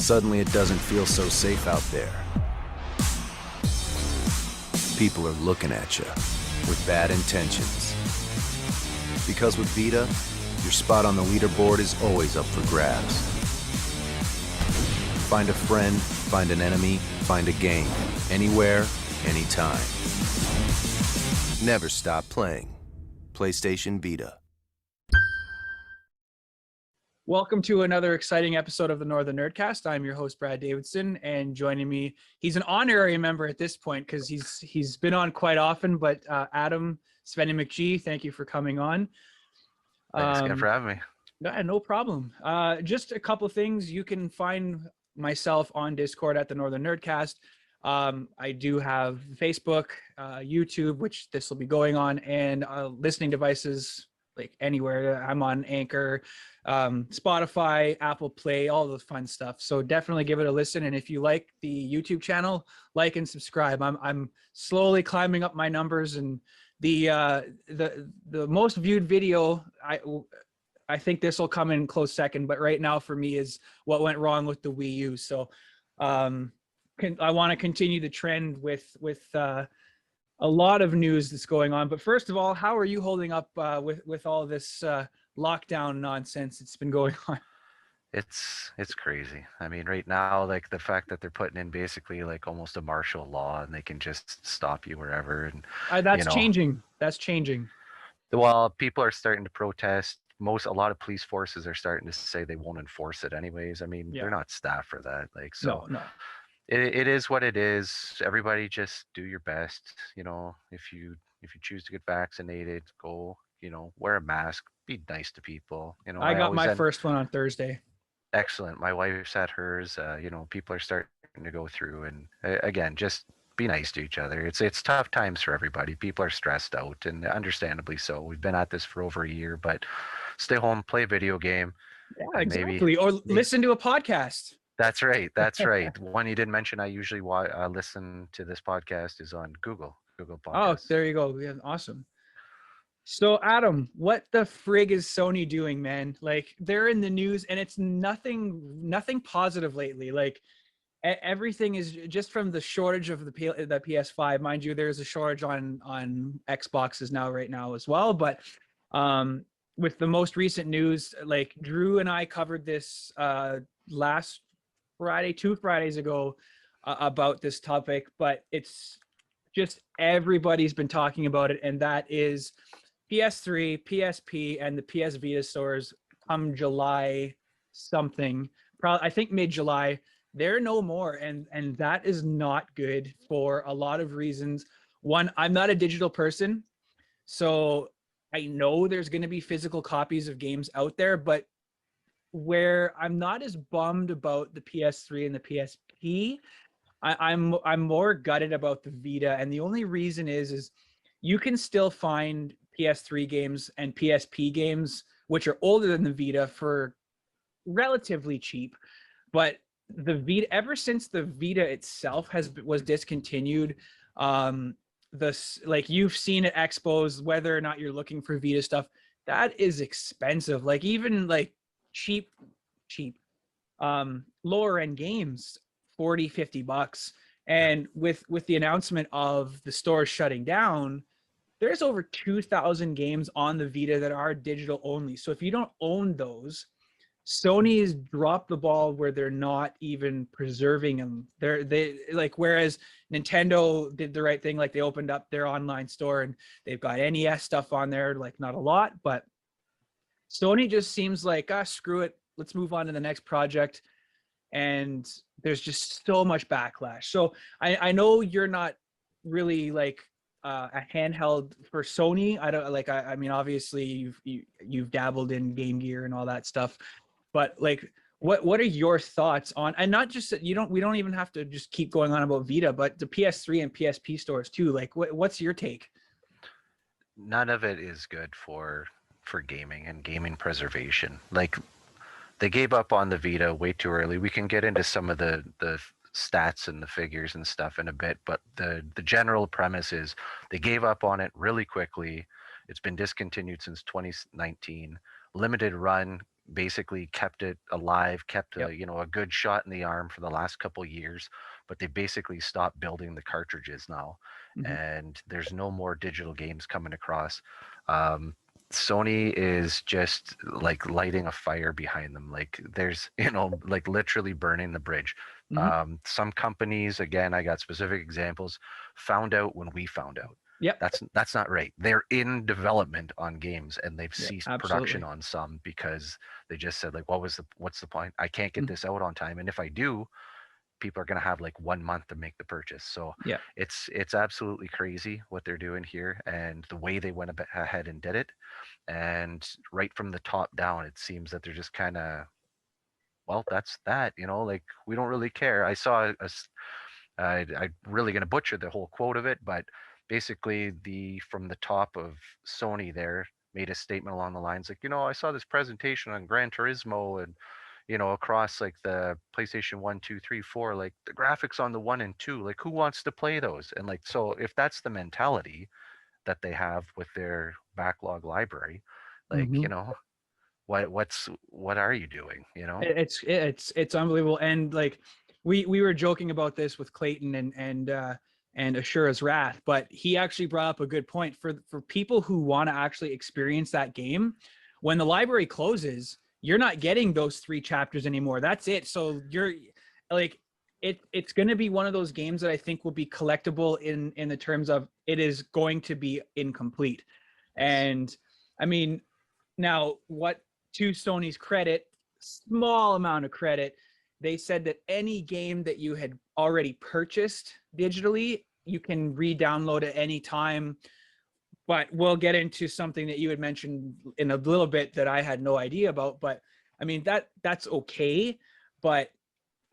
Suddenly it doesn't feel so safe out there. People are looking at you with bad intentions. Because with Vita, your spot on the leaderboard is always up for grabs. Find a friend, find an enemy, find a game. Anywhere, anytime. Never stop playing. PlayStation Vita. Welcome to another exciting episode of the Northern Nerdcast. I'm your host, Brad Davidson, and joining me, he's an honorary member at this point because he's been on quite often, but Adam Svenny McGee, thank you for coming on. Thanks again for having me. Yeah, no problem. Just a couple things. You can find myself on Discord at the Northern Nerdcast. I do have Facebook, YouTube, which this will be going on, and listening devices like anywhere. I'm on Anchor, Spotify, Apple Play, all the fun stuff. So definitely give it a listen. And if you like the YouTube channel, like and subscribe. I'm slowly climbing up my numbers, and the most viewed video, I think this will come in close second, but right now for me is what went wrong with the Wii U. So I want to continue the trend with a lot of news that's going on. But first of all, how are you holding up with all this lockdown nonsense that's been going on? It's crazy. I mean, right now, like the fact that they're putting in basically like almost a martial law, and they can just stop you wherever. And That's changing. That's changing. Well, people are starting to protest. A lot of police forces are starting to say they won't enforce it anyways. I mean, they're not staffed for that. Like, so No. It is what it is. Everybody just do your best. You know, if you choose to get vaccinated, go, wear a mask, be nice to people. I got my first one on Thursday. Excellent. My wife's had hers. People are starting to go through, and again, just be nice to each other. It's tough times for everybody. People are stressed out, and understandably so. We've been at this for over a year, but stay home, play a video game. Yeah, exactly. Or listen to a podcast. That's right. That's right. One you didn't mention, I usually listen to this podcast is on Google Podcasts. Oh, there you go. Yeah, awesome. So Adam, what the frig is Sony doing, man? Like, they're in the news, and it's nothing positive lately. Like, everything is just from the shortage of the PS5. Mind you, there's a shortage on Xboxes right now as well. But with the most recent news, like Drew and I covered this last Friday, 2 Fridays ago, about this topic, but it's just everybody's been talking about it, and that is PS3, PSP, and the PS Vita stores come July something, probably I think mid-July. They're no more, and that is not good for a lot of reasons. One, I'm not a digital person, so I know there's going to be physical copies of games out there, but where I'm not as bummed about the PS3 and the PSP, I'm more gutted about the Vita, and the only reason is you can still find PS3 games and PSP games which are older than the Vita for relatively cheap, but the Vita, ever since the Vita itself was discontinued, like you've seen at expos, whether or not you're looking for Vita stuff, that is expensive. Like even like cheap lower end games, $40-50. And with the announcement of the stores shutting down, there's over 2,000 games on the Vita that are digital only. So if you don't own those, Sony has dropped the ball where they're not even preserving them. They like, whereas Nintendo did the right thing, like they opened up their online store and they've got NES stuff on there, like not a lot, but Sony just seems like, screw it, let's move on to the next project. And there's just so much backlash. So I know you're not really like a handheld for Sony. I don't like, I mean, obviously you've dabbled in Game Gear and all that stuff, but like, what are your thoughts on, and not just that we don't even have to just keep going on about Vita, but the PS3 and PSP stores too. Like, what's your take? None of it is good for gaming and gaming preservation. Like, they gave up on the Vita way too early. We can get into some of the stats and the figures and stuff in a bit, but the general premise is they gave up on it really quickly. It's been discontinued since 2019. Limited run basically kept it alive, kept Yep. a good shot in the arm for the last couple years, but they basically stopped building the cartridges now, Mhm. and there's no more digital games coming across. Um, Sony is just like lighting a fire behind them. Like there's, like literally burning the bridge. Mhm. Some companies, again, I got specific examples, found out when we found out. Yep. That's not right. They're in development on games and they've Yep. ceased production Absolutely. on some because they just said like, what's the point? I can't get Mm. this out on time, and if I do, people are going to have like 1 month to make the purchase. So Yeah. it's absolutely crazy what they're doing here and the way they went ahead and did it. And right from the top down, it seems that they're just kind of, well, that's that, like we don't really care. I saw I'm really going to butcher the whole quote of it, but basically the from the top of Sony there made a statement along the lines like, I saw this presentation on Gran Turismo and across like the PlayStation 1, 2, 3, 4, like the graphics on the 1 and 2, like who wants to play those? And like, so if that's the mentality that they have with their backlog library, like, Mhm. what are you doing, It's unbelievable. And like we were joking about this with Clayton and Ashura's Wrath, but he actually brought up a good point for people who want to actually experience that game. When the library closes, you're not getting those 3 chapters anymore. That's it. So you're like it's going to be one of those games that I think will be collectible in the terms of it is going to be incomplete. Yes. And I mean, now what, to Sony's credit, small amount of credit, they said that any game that you had already purchased digitally, you can re-download at any time. But we'll get into something that you had mentioned in a little bit that I had no idea about. But I mean that's okay. But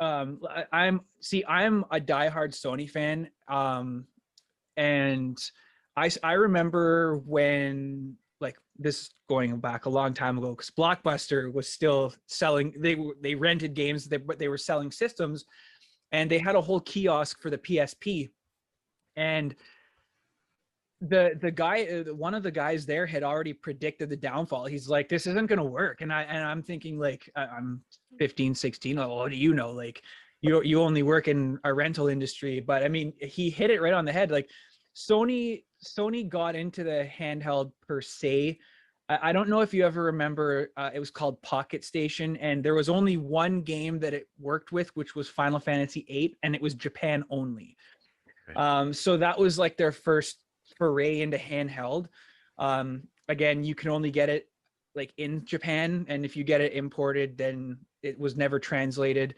I'm a diehard Sony fan. And I remember when, like, this going back a long time ago, because Blockbuster was still selling, they rented games, but they were selling systems, and they had a whole kiosk for the PSP. And the guy, one of the guys there had already predicted the downfall. He's like, this isn't going to work. And I'm thinking, like, I'm 15, 16, like, what do you know? Like, you only work in a rental industry. But I mean, he hit it right on the head. Like, Sony got into the handheld per se. I don't know if you ever remember, it was called Pocket Station, and there was only one game that it worked with, which was Final Fantasy VIII, and it was Japan only. Right. So that was like their first foray into handheld. Again, you can only get it like in Japan, and if you get it imported, then it was never translated.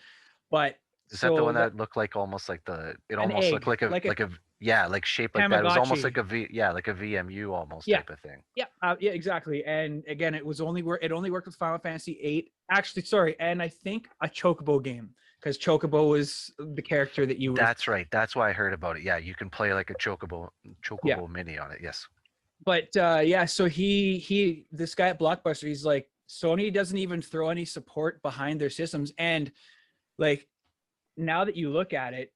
But Is that the so one that that looked like almost like it an almost looked egg, like a like a yeah, like shaped like that. It was almost like Tamagotchi. a yeah, like a VMU almost Yeah, type of thing. yeah, exactly. And again, it only worked with Final Fantasy VIII. Actually, sorry, and I think a Chocobo game, because Chocobo was the character that you were. That's right. That's why I heard about it. Yeah, you can play like a Yeah, chocobo mini on it. Yes. but yeah, so this guy at Blockbuster, he's like, Sony doesn't even throw any support behind their systems. And like, now that you look at it,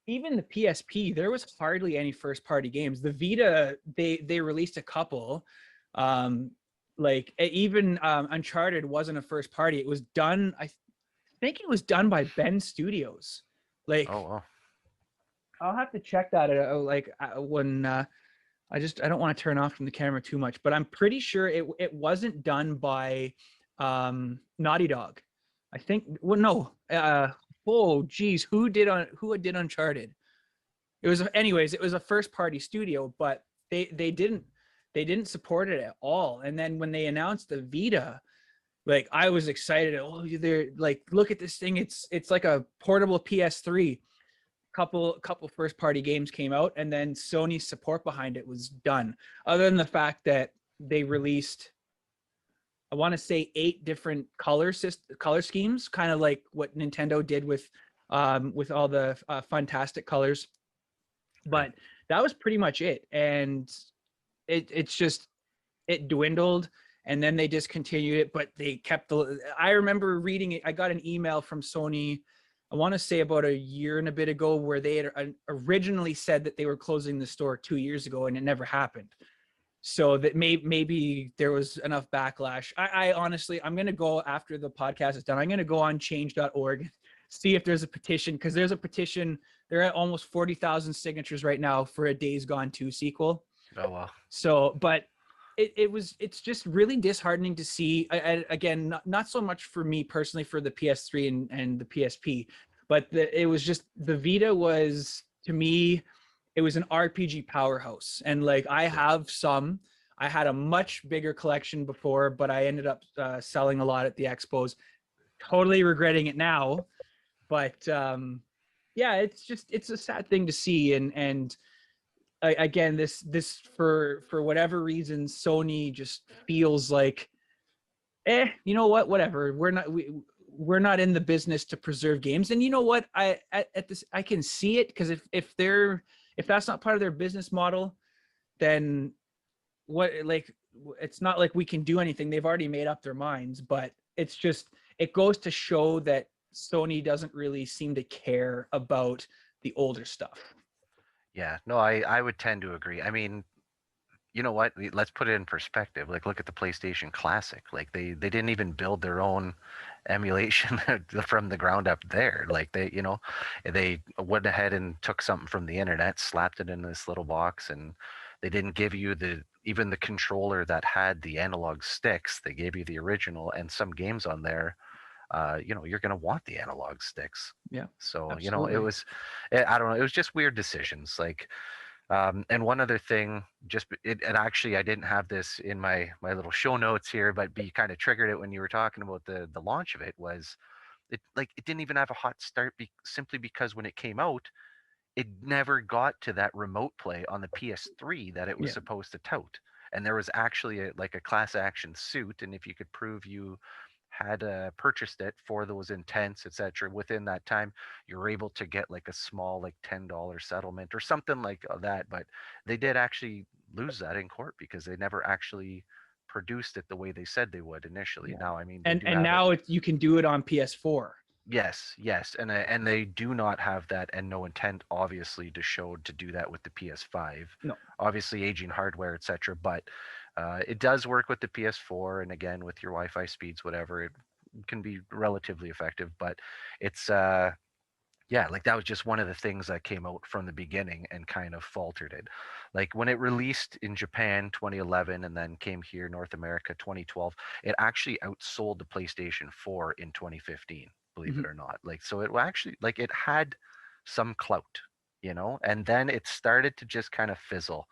even the PSP, there was hardly any first party games. The Vita, they released a couple. Like, even Uncharted wasn't a first party. It was done, I think it was done by Ben Studios. Oh Like, well. I'll have to check that like when I don't want to turn off from the camera too much, but I'm pretty sure it wasn't done by Naughty Dog. I think, well, no. Oh geez, who did Uncharted? It was, anyways, it was a first party studio, but they didn't support it at all. And then when they announced the Vita, like, I was excited. Oh, they're like, look at this thing. It's like a portable PS3. Couple first party games came out, and then Sony's support behind it was done. Other than the fact that they released, I want to say, 8 different color schemes, kind of like what Nintendo did with all the fantastic colors. Right. But that was pretty much it. And it's just, it dwindled, and then they discontinued it, but they kept I remember reading it. I got an email from Sony, I want to say about a year and a bit ago, where they had originally said that they were closing the store 2 years ago, and it never happened. so that maybe there was enough backlash. I honestly, I'm going to go after the podcast is done. I'm going to go on change.org, see if there's a petition, because there's a petition. They're at almost 40,000 signatures right now for a Days Gone 2 sequel. Oh well. So, but it's just really disheartening to see. Again, not so much for me personally for the PS3 and the PSP, but it was just the Vita was, to me, it was an RPG powerhouse. And like I had a much bigger collection before, but I ended up selling a lot at the expos. Totally regretting it now, but yeah, it's a sad thing to see. And again, this for whatever reason, Sony just feels like, you know what, whatever. We're not in the business to preserve games. And you know what, I can see it, because if that's not part of their business model, then what, like, it's not like we can do anything. They've already made up their minds. But it's just, it goes to show that Sony doesn't really seem to care about the older stuff. Yeah, no, I would tend to agree. I mean, you know what? Let's put it in perspective. Like, look at the PlayStation Classic. Like, they didn't even build their own emulation from the ground up there. Like, they went ahead and took something from the internet, slapped it in this little box, and they didn't give you even the controller that had the analog sticks. They gave you the original, and some games on there, you're going to want the analog sticks. Yeah. So, Absolutely. I don't know. It was just weird decisions. Like, and one other thing, and actually I didn't have this in my little show notes here, but you kind of triggered it when you were talking about the launch of it. Was it didn't even have a hot start simply because when it came out, it never got to that remote play on the PS3 that it was supposed to tout. And there was actually a class action suit, and if you could prove you had purchased it for those intents, etc., within that time, you're able to get like a small $10 settlement or something like that. But they did actually lose that in court because they never actually produced it the way they said they would initially. Now, I mean, and now you can do it on PS4. Yes, and they do not have that, and no intent, obviously, to do that with the PS5. No, obviously, aging hardware, etc. But it does work with the PS4, and again, with your Wi-Fi speeds, whatever, it can be relatively effective. But it's like that was just one of the things that came out from the beginning and kind of faltered it. Like when it released in Japan 2011 and then came here North America 2012, it actually outsold the PlayStation 4 in 2015. Believe it or not. Like, so it actually, it had some clout, and then it started to just kind of fizzle.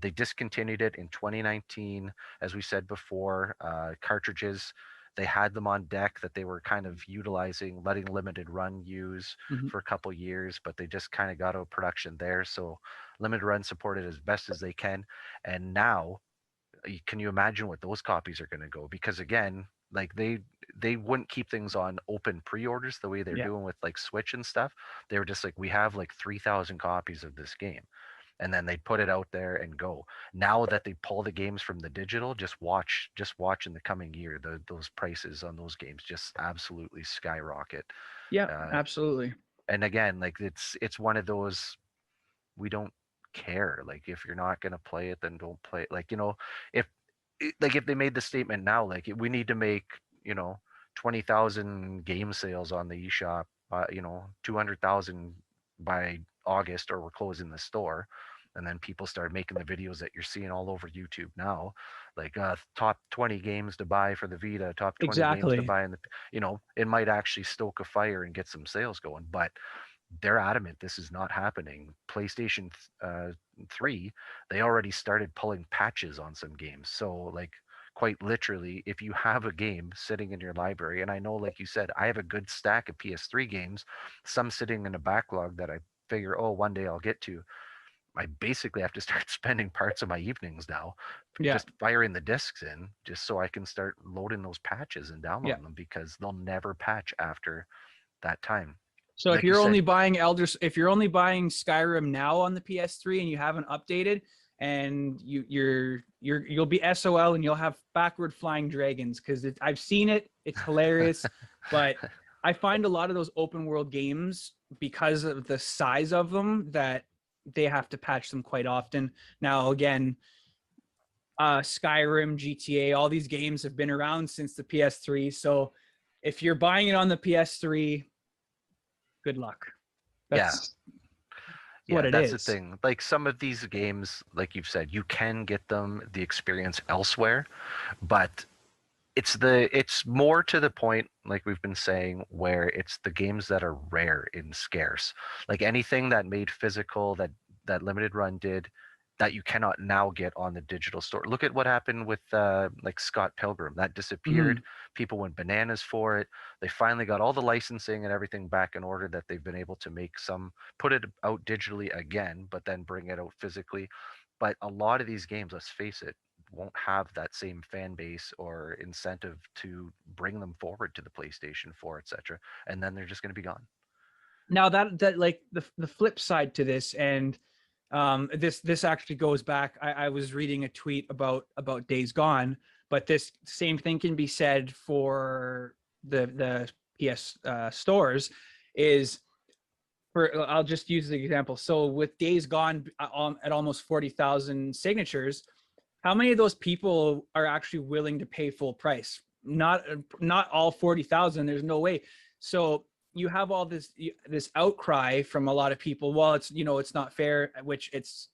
They discontinued it in 2019, as we said before. Cartridges, they had them on deck that they were kind of utilizing, letting limited run use for a couple years, but they just kind of got out of production there. So limited run supported as best as they can. And now, can you imagine what those copies are going to go? Because again, like they wouldn't keep things on open pre-orders the way they're doing with like Switch and stuff. They were just like, we have like 3,000 copies of this game, and then they'd put it out there and go. Now that they pull the games from the digital, just watch in the coming year, those prices on those games just absolutely skyrocket. Absolutely. And again, like it's one of those, we don't care. Like, if you're not going to play it, then don't play it. Like, if they made the statement now, like, we need to make 20,000 game sales on the eShop, 200,000 by August, or we're closing the store, and then people start making the videos that you're seeing all over YouTube now, like top 20 games to buy for the Vita, top 20 games to buy in the, it might actually stoke a fire and get some sales going. But they're adamant this is not happening. PlayStation 3, they already started pulling patches on some games. So, like, quite literally, if you have a game sitting in your library, and I know, like you said, I have a good stack of PS3 games, some sitting in a backlog that I figure, one day I'll get to. I basically have to start spending parts of my evenings now just firing the discs in, just so I can start loading those patches and downloading them, because they'll never patch after that time. So if you're only buying Skyrim now on the PS3 and you haven't updated, and you'll be SOL and you'll have backward flying dragons, because I've seen it. It's hilarious. But I find a lot of those open world games, because of the size of them, that they have to patch them quite often. Now, again, Skyrim, GTA, all these games have been around since the PS3. So if you're buying it on the PS3, good luck. Yeah. That's what Yeah, it that's the is. thing. Like some of these games, like you've said, you can get them the experience elsewhere, but it's more to the point, like we've been saying, where it's the games that are rare and scarce. Like anything that made physical, that limited run did, that you cannot now get on the digital store. Look at what happened with like Scott Pilgrim. That disappeared. People went bananas for it. They finally got all the licensing and everything back in order, that they've been able to make some, put it out digitally again, but then bring it out physically. But a lot of these games, let's face it, won't have that same fan base or incentive to bring them forward to the PlayStation 4, etc. And then they're just going to be gone. Now that like the flip side to this, and this actually goes back. I was reading a tweet about Days Gone, but this same thing can be said for the PS stores. Is for I'll just use the example. So with Days Gone at almost 40,000 signatures, how many of those people are actually willing to pay full price? Not all 40,000. There's no way. So you have all this outcry from a lot of people. Well, it's not fair, which it's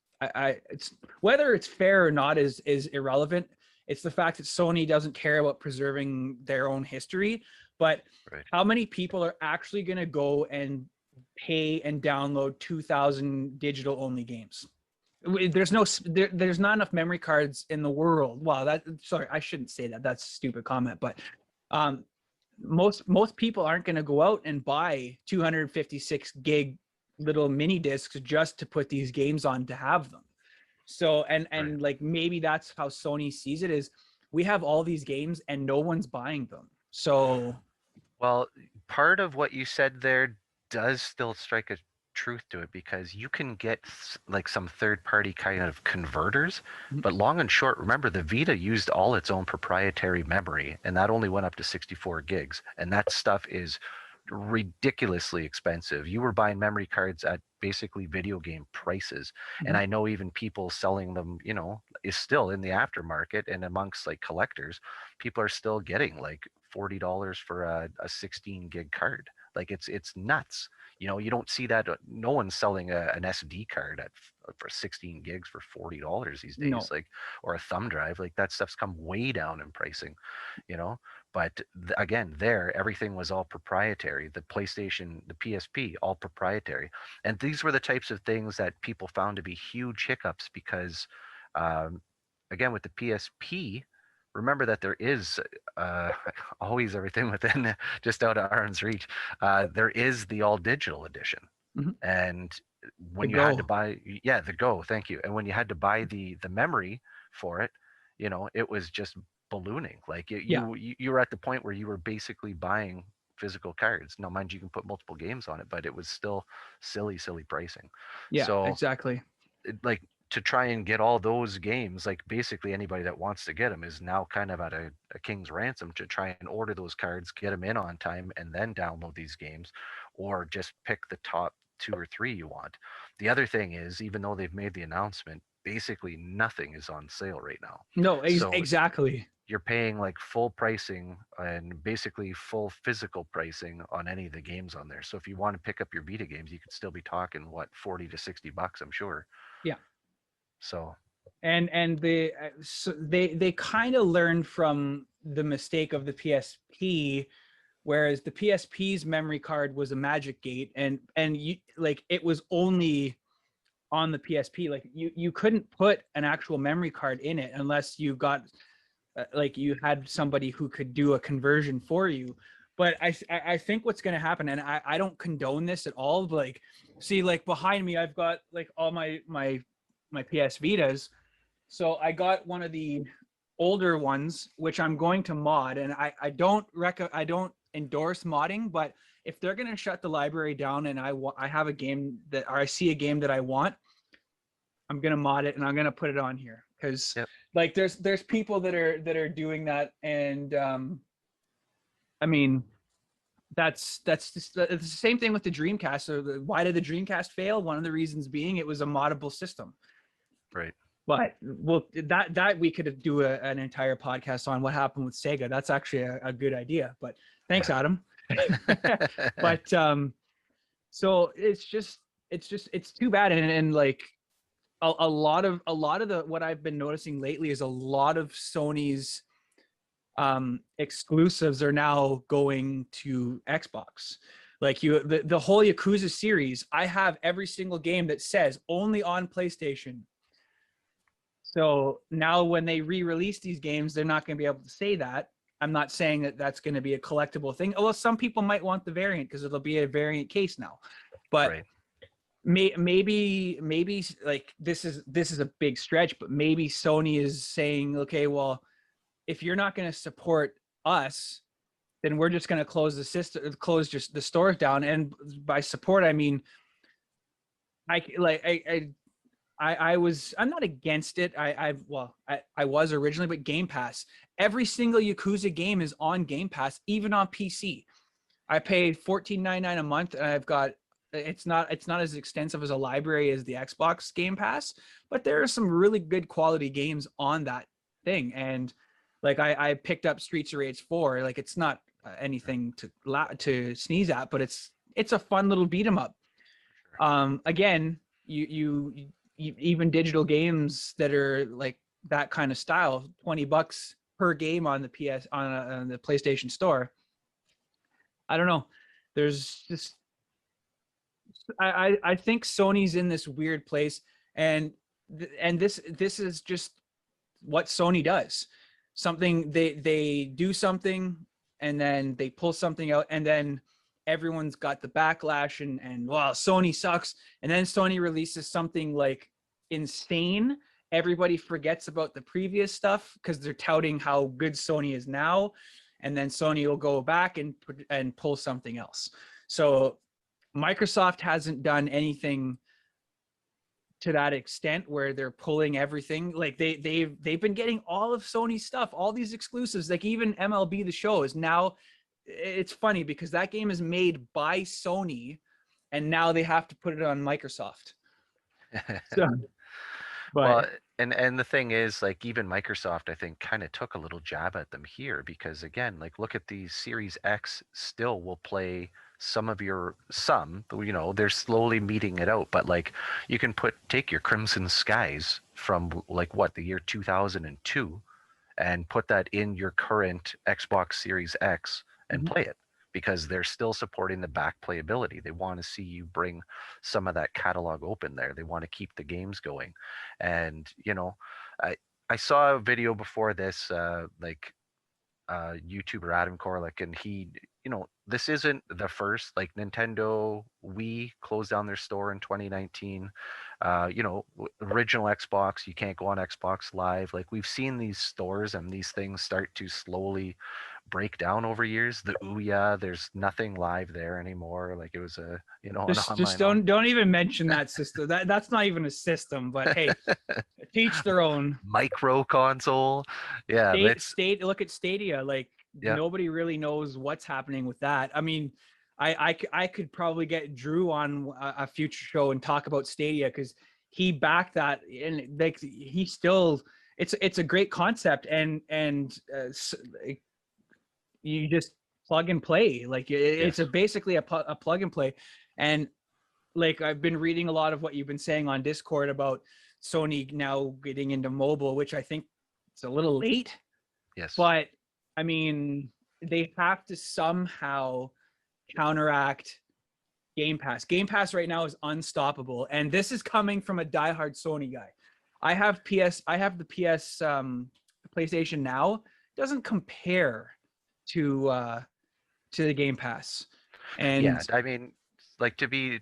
whether it's fair or not is irrelevant. It's the fact that Sony doesn't care about preserving their own history. But Right. how many people are actually going to go and pay and download 2,000 digital only games? There's not enough memory cards in the world. Wow, sorry, I shouldn't say that. That's a stupid comment, but most people aren't going to go out and buy 256 gig little mini discs just to put these games on to have them. So and like maybe that's how Sony sees it, is we have all these games and no one's buying them. So Well, part of what you said there does still strike a truth to it, because you can get like some third party kind of converters, but long and short, remember the Vita used all its own proprietary memory, and that only went up to 64 gigs, and that stuff is ridiculously expensive. You were buying memory cards at basically video game prices. And I know even people selling them, is still in the aftermarket, and amongst like collectors, people are still getting like $40 for a 16 gig card. Like it's nuts. You don't see that. No one's selling an SD card for 16 gigs for $40 these days. No. Like, or a thumb drive. Like that stuff's come way down in pricing. But again, everything was all proprietary. The PlayStation, the PSP, all proprietary. And these were the types of things that people found to be huge hiccups, because again, with the PSP, remember that there is always everything within just out of arm's reach. There is the all digital edition. And when you had to buy, the Go, thank you. And when you had to buy the memory for it, it was just ballooning. Like you were at the point where you were basically buying physical cards. Now, mind you, can put multiple games on it, but it was still silly pricing. Yeah, So exactly. Like to try and get all those games, like basically anybody that wants to get them is now kind of at a king's ransom to try and order those cards, get them in on time, and then download these games, or just pick the top 2 or 3 you want. The other thing is, even though they've made the announcement, basically nothing is on sale right now. No, So exactly. you're paying like full pricing and basically full physical pricing on any of the games on there. So if you want to pick up your Vita games, you could still be talking what, $40 to $60, I'm sure. Yeah. So and they kind of learned from the mistake of the PSP, whereas the PSP's memory card was a magic gate, and you like it was only on the PSP. Like you couldn't put an actual memory card in it unless you got like you had somebody who could do a conversion for you. But I think what's going to happen, and I don't condone this at all, but like, see, like behind me, I've got like all my PS Vitas. So I got one of the older ones, which I'm going to mod, and I don't endorse modding, but if they're going to shut the library down and I have a game that, or I see a game that I want, I'm going to mod it and I'm going to put it on here, because like there's people that are doing that, and I mean that's just it's the same thing with the Dreamcast. So why did the Dreamcast fail? One of the reasons being it was a moddable system. Right. But well, that we could do an entire podcast on what happened with Sega. That's actually a good idea. But thanks, Yeah. Adam. But so it's too bad, and like a lot of the what I've been noticing lately is a lot of Sony's exclusives are now going to Xbox. Like the whole Yakuza series, I have every single game that says only on PlayStation. So now when they re-release these games, they're not going to be able to say that. I'm not saying that that's going to be a collectible thing. Well, some people might want the variant because it'll be a variant case now. But Right. maybe like this is a big stretch, but maybe Sony is saying, okay, well, if you're not going to support us, then we're just going to close the system, close just the stores down. And by support, I mean, I'm not against it. I was originally, but Game Pass, every single Yakuza game is on Game Pass, even on PC. I pay $14.99 a month, and I've got, it's not as extensive as a library as the Xbox Game Pass, but there are some really good quality games on that thing. And like I picked up Streets of Rage 4. Like it's not anything to sneeze at, but it's a fun little beat 'em up. Again, you even digital games that are like that kind of style, $20 per game on the on the PlayStation Store. I don't know. There's just I think Sony's in this weird place, and this is just what Sony does. Something they do something, and then they pull something out, and then everyone's got the backlash and wow, Sony sucks. And then Sony releases something like insane. Everybody forgets about the previous stuff because they're touting how good Sony is now. And then Sony will go back and pull something else. So Microsoft hasn't done anything to that extent where they're pulling everything. Like they've been getting all of Sony's stuff, all these exclusives, like even MLB The Show is now, it's funny because that game is made by Sony and now they have to put it on Microsoft. So, Well, but and the thing is, like, even Microsoft, I think, kind of took a little jab at them here because, again, like, look at the Series X still will play they're slowly meeting it out, but like, you can take your Crimson Skies from like what, the year 2002 and put that in your current Xbox Series X and Mhm. play it because they're still supporting the back playability. They want to see you bring some of that catalog open there. They want to keep the games going. And, I saw a video before this, YouTuber Adam Korlick, and he, this isn't the first. Like Nintendo Wii closed down their store in 2019. Original Xbox, you can't go on Xbox Live. Like we've seen these stores and these things start to slowly break down over years. The Ouya, there's nothing live there anymore. Like it was an just online. don't even mention that system. That's not even a system, but hey, teach their own. Micro console. Yeah, Look at Stadia. Like yeah. nobody really knows what's happening with that. I mean, I could probably get Drew on a future show and talk about Stadia because he backed that, and like he still, it's a great concept, and you just plug and play. Like it's Yes. basically a plug and play. And like I've been reading a lot of what you've been saying on Discord about Sony now getting into mobile, which I think it's a little late. Yes. But I mean, they have to somehow counteract Game Pass. Game Pass right now is unstoppable, and this is coming from a diehard Sony guy. I have the PS PlayStation Now. It doesn't compare to the Game Pass. Yeah, And I mean, like, to be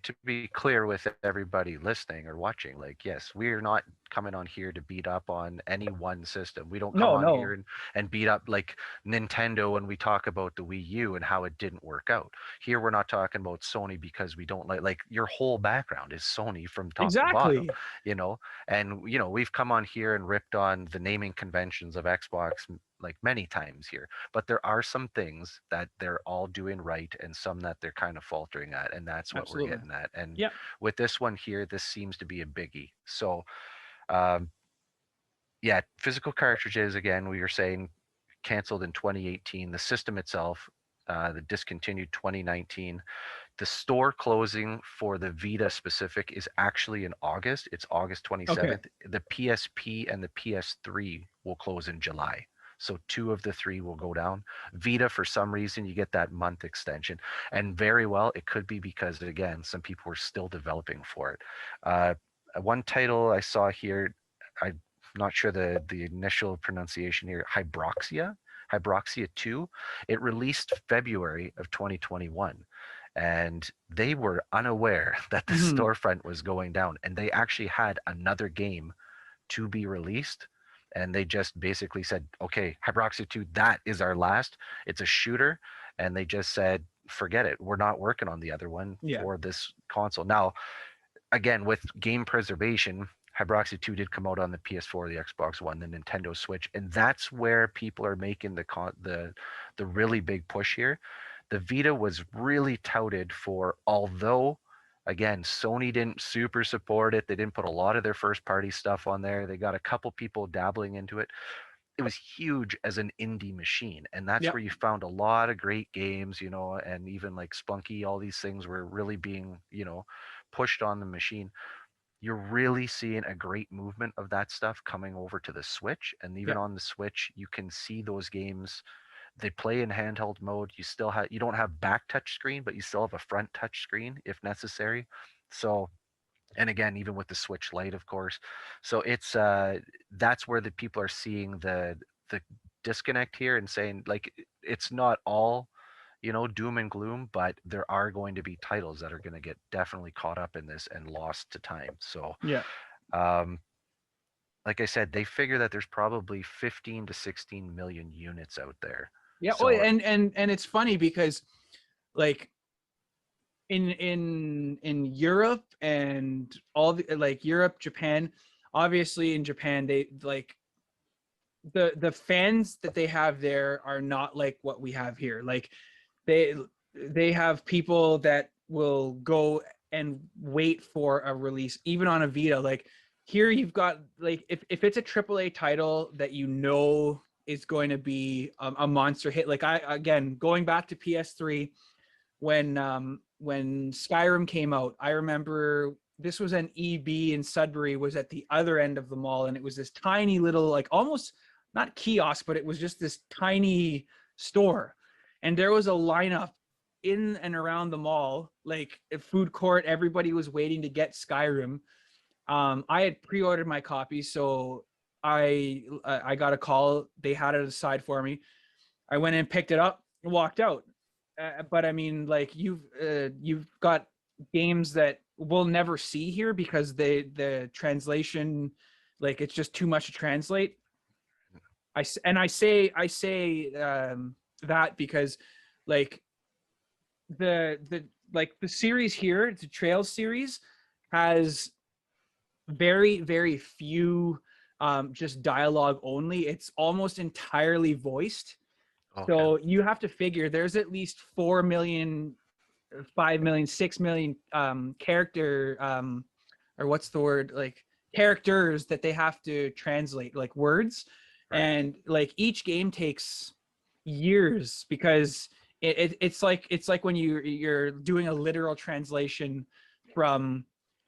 clear with everybody listening or watching, like, yes, we're not coming on here to beat up on any one system. We don't come on here and beat up like Nintendo when we talk about the Wii U and how it didn't work out. Here we're not talking about Sony because we don't like your whole background is Sony from top to bottom, exactly. and we've come on here and ripped on the naming conventions of Xbox like many times here, but there are some things that they're all doing right and some that they're kind of faltering at, and that's what we're Absolutely. getting at. And Yep. with this one here, this seems to be a biggie. So um yeah, physical cartridges, again, we were saying canceled in 2018. The system itself, the discontinued 2019. The store closing for the Vita specific is actually in August. It's August Okay. 27th. The PSP and the PS3 will close in July. So two of the three will go down. Vita, for some reason, you get that month extension. And very well, it could be because, again, some people were still developing for it. One title I saw here, I'm not sure the initial pronunciation here, Hybroxia 2. It released February of 2021, and they were unaware that the Mhm. storefront was going down, and they actually had another game to be released, and they just basically said, okay, Hybroxia 2, that is our last. It's a shooter, and they just said, forget it, we're not working on the other one Yeah. for this console. Now, again, with game preservation, Hybroxia 2 did come out on the PS4, the Xbox One, the Nintendo Switch, and that's where people are making the really big push here. The Vita was really touted for, although again, Sony didn't super support it. They didn't put a lot of their first party stuff on there. They got a couple people dabbling into it. It was huge as an indie machine, and that's Yep. where you found a lot of great games, and even like Spunky, all these things were really being, pushed on the machine. You're really seeing a great movement of that stuff coming over to the Switch, and even Yep. on the Switch, you can see those games. They play in handheld mode. You don't have back touch screen, but you still have a front touch screen if necessary. So, and again, even with the Switch Lite, of course. So it's that's where the people are seeing the disconnect here and saying, like, it's not all, doom and gloom, but there are going to be titles that are going to get definitely caught up in this and lost to time. So Yeah. um like I said, they figure that there's probably 15 to 16 million units out there. Yeah. Oh, So and it's funny because like in Europe and all the like Europe, Japan, obviously in Japan they like the fans that they have there are not like what we have here. Like they they have people that will go and wait for a release even on a Vita. Like here you've got like if it's a AAA title that is going to be a monster hit. Like I again going back to PS3 when Skyrim came out, I remember this was an EB in Sudbury, was at the other end of the mall, and it was this tiny little like almost not kiosk, but it was just this tiny store, and there was a lineup in and around the mall, like a food court. Everybody was waiting to get Skyrim. I had pre-ordered my copy, so I got a call. They had it aside for me. I went and picked it up and walked out. But I mean, like you've got games that we'll never see here because the translation, like it's just too much to translate. I say that because like the series here, the Trails series, has very few just dialogue only. It's almost entirely voiced. okay, So you have to figure there's at least 4 million, 5 million, 6 million character or what's the word, like characters that they have to translate, like words. right, And like each game takes years because it's like when you're doing a literal translation from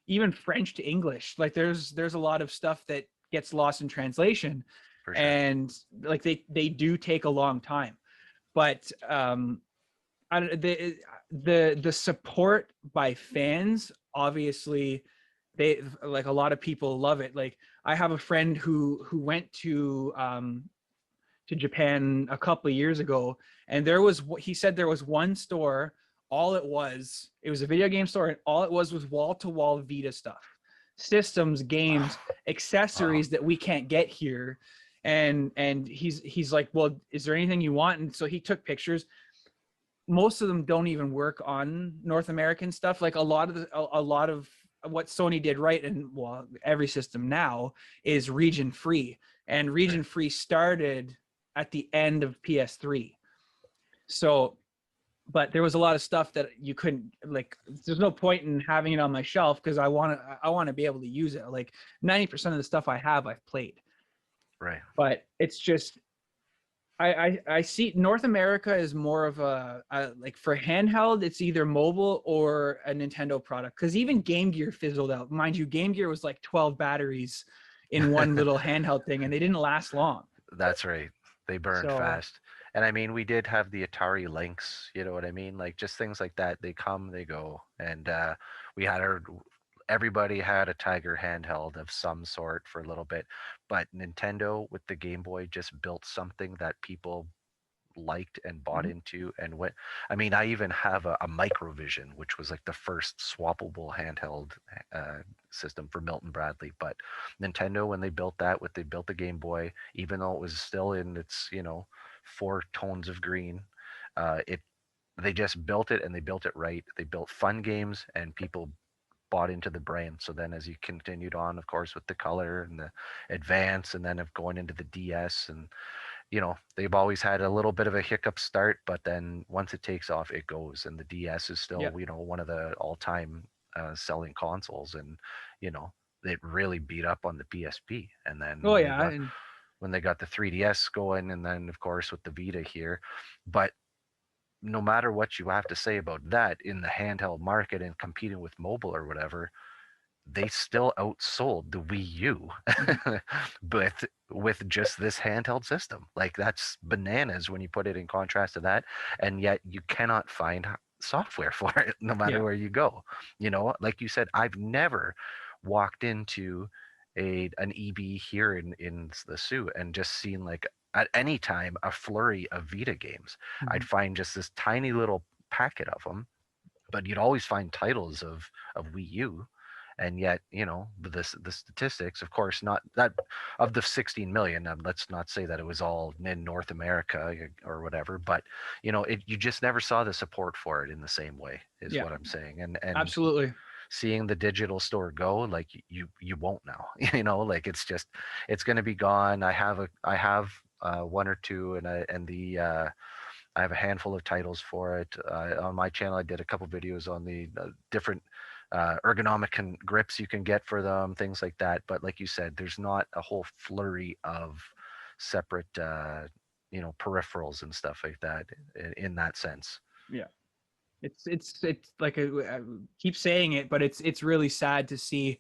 even French to English. Like there's a lot of stuff that gets lost in translation, for sure. and like they do take a long time. But I don't, the support by fans, obviously they like a lot of people love it. Like I have a friend who went to Japan a couple of years ago, and he said there was one store. All it was a video game store, and all it was wall to wall Vita stuff, systems, games, Wow. accessories that we can't get here. And he's like, well, is there anything you want? And so he took pictures. Most of them don't even work on North American stuff. Like a lot of what Sony did right, and well, every system now is region free, and Right. region free started at the end of PS3. So, but there was a lot of stuff that you couldn't like. There's no point in having it on my shelf because I want to be able to use it. Like 90% of the stuff I have, I've played. Right. But it's just I see North America is more of a like for handheld, it's either mobile or a Nintendo product. Because even Game Gear fizzled out. Mind you, Game Gear was like 12 batteries in one little handheld thing, and they didn't last long. That's right. They burned So fast. And I mean, we did have the Atari Lynx, you know what I mean? Like just things like that. They come, they go. And we had our everybody had a Tiger handheld of some sort for a little bit. But Nintendo with the Game Boy just built something that people liked and bought mhm. into and went. I mean, I even have a Microvision, which was like the first swappable handheld uh, system for Milton Bradley. But Nintendo, when they built that, what they built the Game Boy, even though it was still in its, you know, 4 tones of green, it they just built it and they built it right. They built fun games and people bought into the brand. So then as you continued on, of course, with the color and the advance and then of going into the DS and you know, they've always had a little bit of a hiccup start, but then once it takes off, it goes. And the DS is still, Yeah. you know, one of the all-time selling consoles, and you know, it really beat up on the PSP. And then Oh yeah, and when they got the 3DS going, and then of course with the Vita here, but no matter what you have to say about that in the handheld market and competing with mobile or whatever, they still outsold the Wii U, mhm. but with just this handheld system. Like that's bananas when you put it in contrast to that, and yet you cannot find software for it no matter Yeah. where you go. You know, like you said, I've never walked into an EB here in the Sioux and just seen like at any time a flurry of Vita games. I'd Mhm. find just this tiny little packet of them, but you'd always find titles of Wii U, and yet you know the statistics, of course, not that of the 16 million. Let's not say that it was all in North America or whatever, but you know you just never saw the support for it in the same way, is Yeah, what I'm saying. And absolutely. seeing the digital store go, like you won't now. You know, like it's going to be gone. I have one or two, and the I have a handful of titles for it. On my channel, I did a couple videos on the different ergonomic grips you can get for them, things like that. But like you said, there's not a whole flurry of separate, you know, peripherals and stuff like that in that sense. Yeah. It's like I keep saying it, but it's really sad to see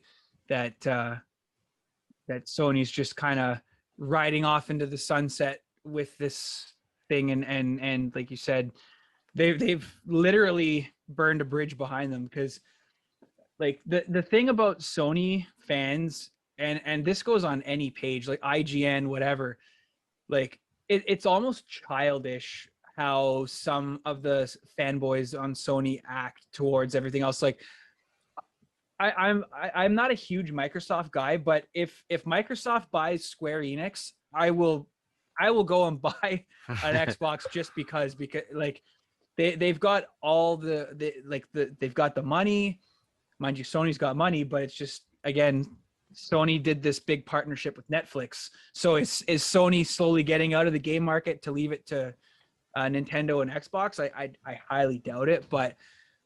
that that Sony's just kind of riding off into the sunset with this thing, and like you said, they've literally burned a bridge behind them. Because like the thing about Sony fans, and this goes on any page like IGN, whatever, like it's almost childish how some of the fanboys on Sony act towards everything else. Like I'm not a huge Microsoft guy, but if Microsoft buys Square Enix, I will go and buy an Xbox just because like they've got all they've got the money. Mind you, Sony's got money, but it's just again, Sony did this big partnership with Netflix. So is Sony slowly getting out of the game market to leave it to Nintendo and Xbox? I highly doubt it. But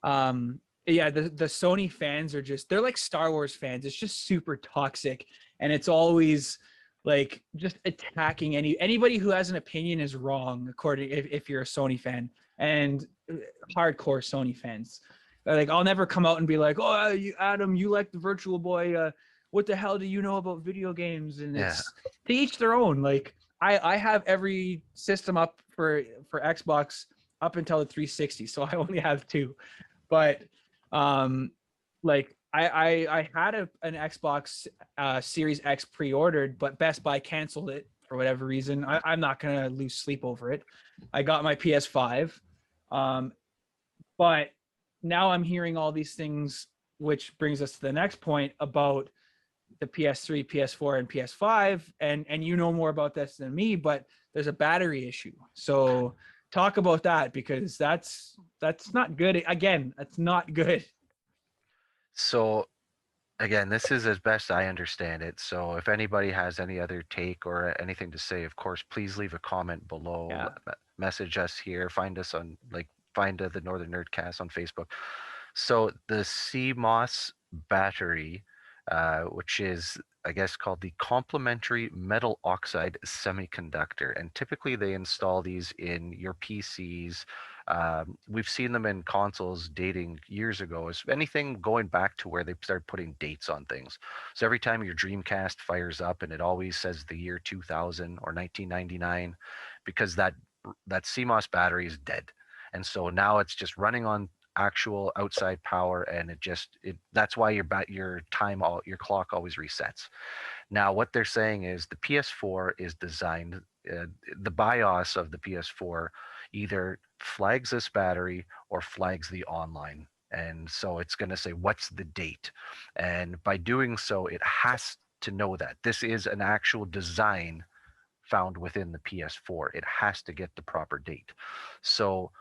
yeah, the Sony fans are just, they're like Star Wars fans. It's just super toxic, and it's always like just attacking anybody who has an opinion is wrong, according if you're a Sony fan, and hardcore Sony fans. Like I'll never come out and be like, oh, you Adam, you like the Virtual Boy. What the hell do you know about video games? And Yeah. it's to each their own. Like I have every system up for Xbox up until the 360, so I only have two. But like I had an Xbox Series X pre-ordered, but Best Buy canceled it for whatever reason. I'm not gonna lose sleep over it. I got my PS5, but now I'm hearing all these things, which brings us to the next point about the PS3, PS4, and PS5, and you know more about this than me, but there's a battery issue. So talk about that, because that's not good. Again, that's not good. So again, this is as best I understand it. So if anybody has any other take or anything to say, of course, please leave a comment below. Yeah. Message us here. Find us on find the Northern Nerdcast on Facebook. So the CMOS battery, which is I guess, called the complementary metal oxide semiconductor. And typically they install these in your PCs. We've seen them in consoles dating years ago, as anything going back to where they started putting dates on things. So every time your Dreamcast fires up and it always says the year 2000 or 1999, because that CMOS battery is dead. And so now it's just running on actual outside power, and it that's why your your clock always resets. Now what they're saying is the PS4 is designed, the BIOS of the PS4 either flags this battery or flags the online, and so it's going to say what's the date, and by doing so it has to know that this is an actual design found within the PS4. It has to get the proper date. So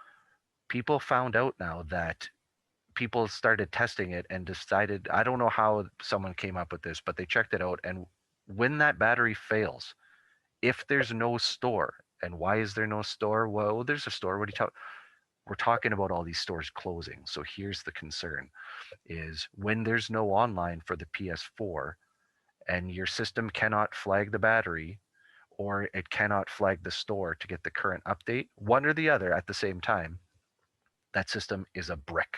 people found out now that people started testing it and decided, I don't know how someone came up with this, but they checked it out. And when that battery fails, if there's no store, and why is there no store? Well, there's a store. What are you talking? We're talking about all these stores closing. So here's the concern is when there's no online for the PS4 and your system cannot flag the battery or it cannot flag the store to get the current update, one or the other at the same time, that system is a brick.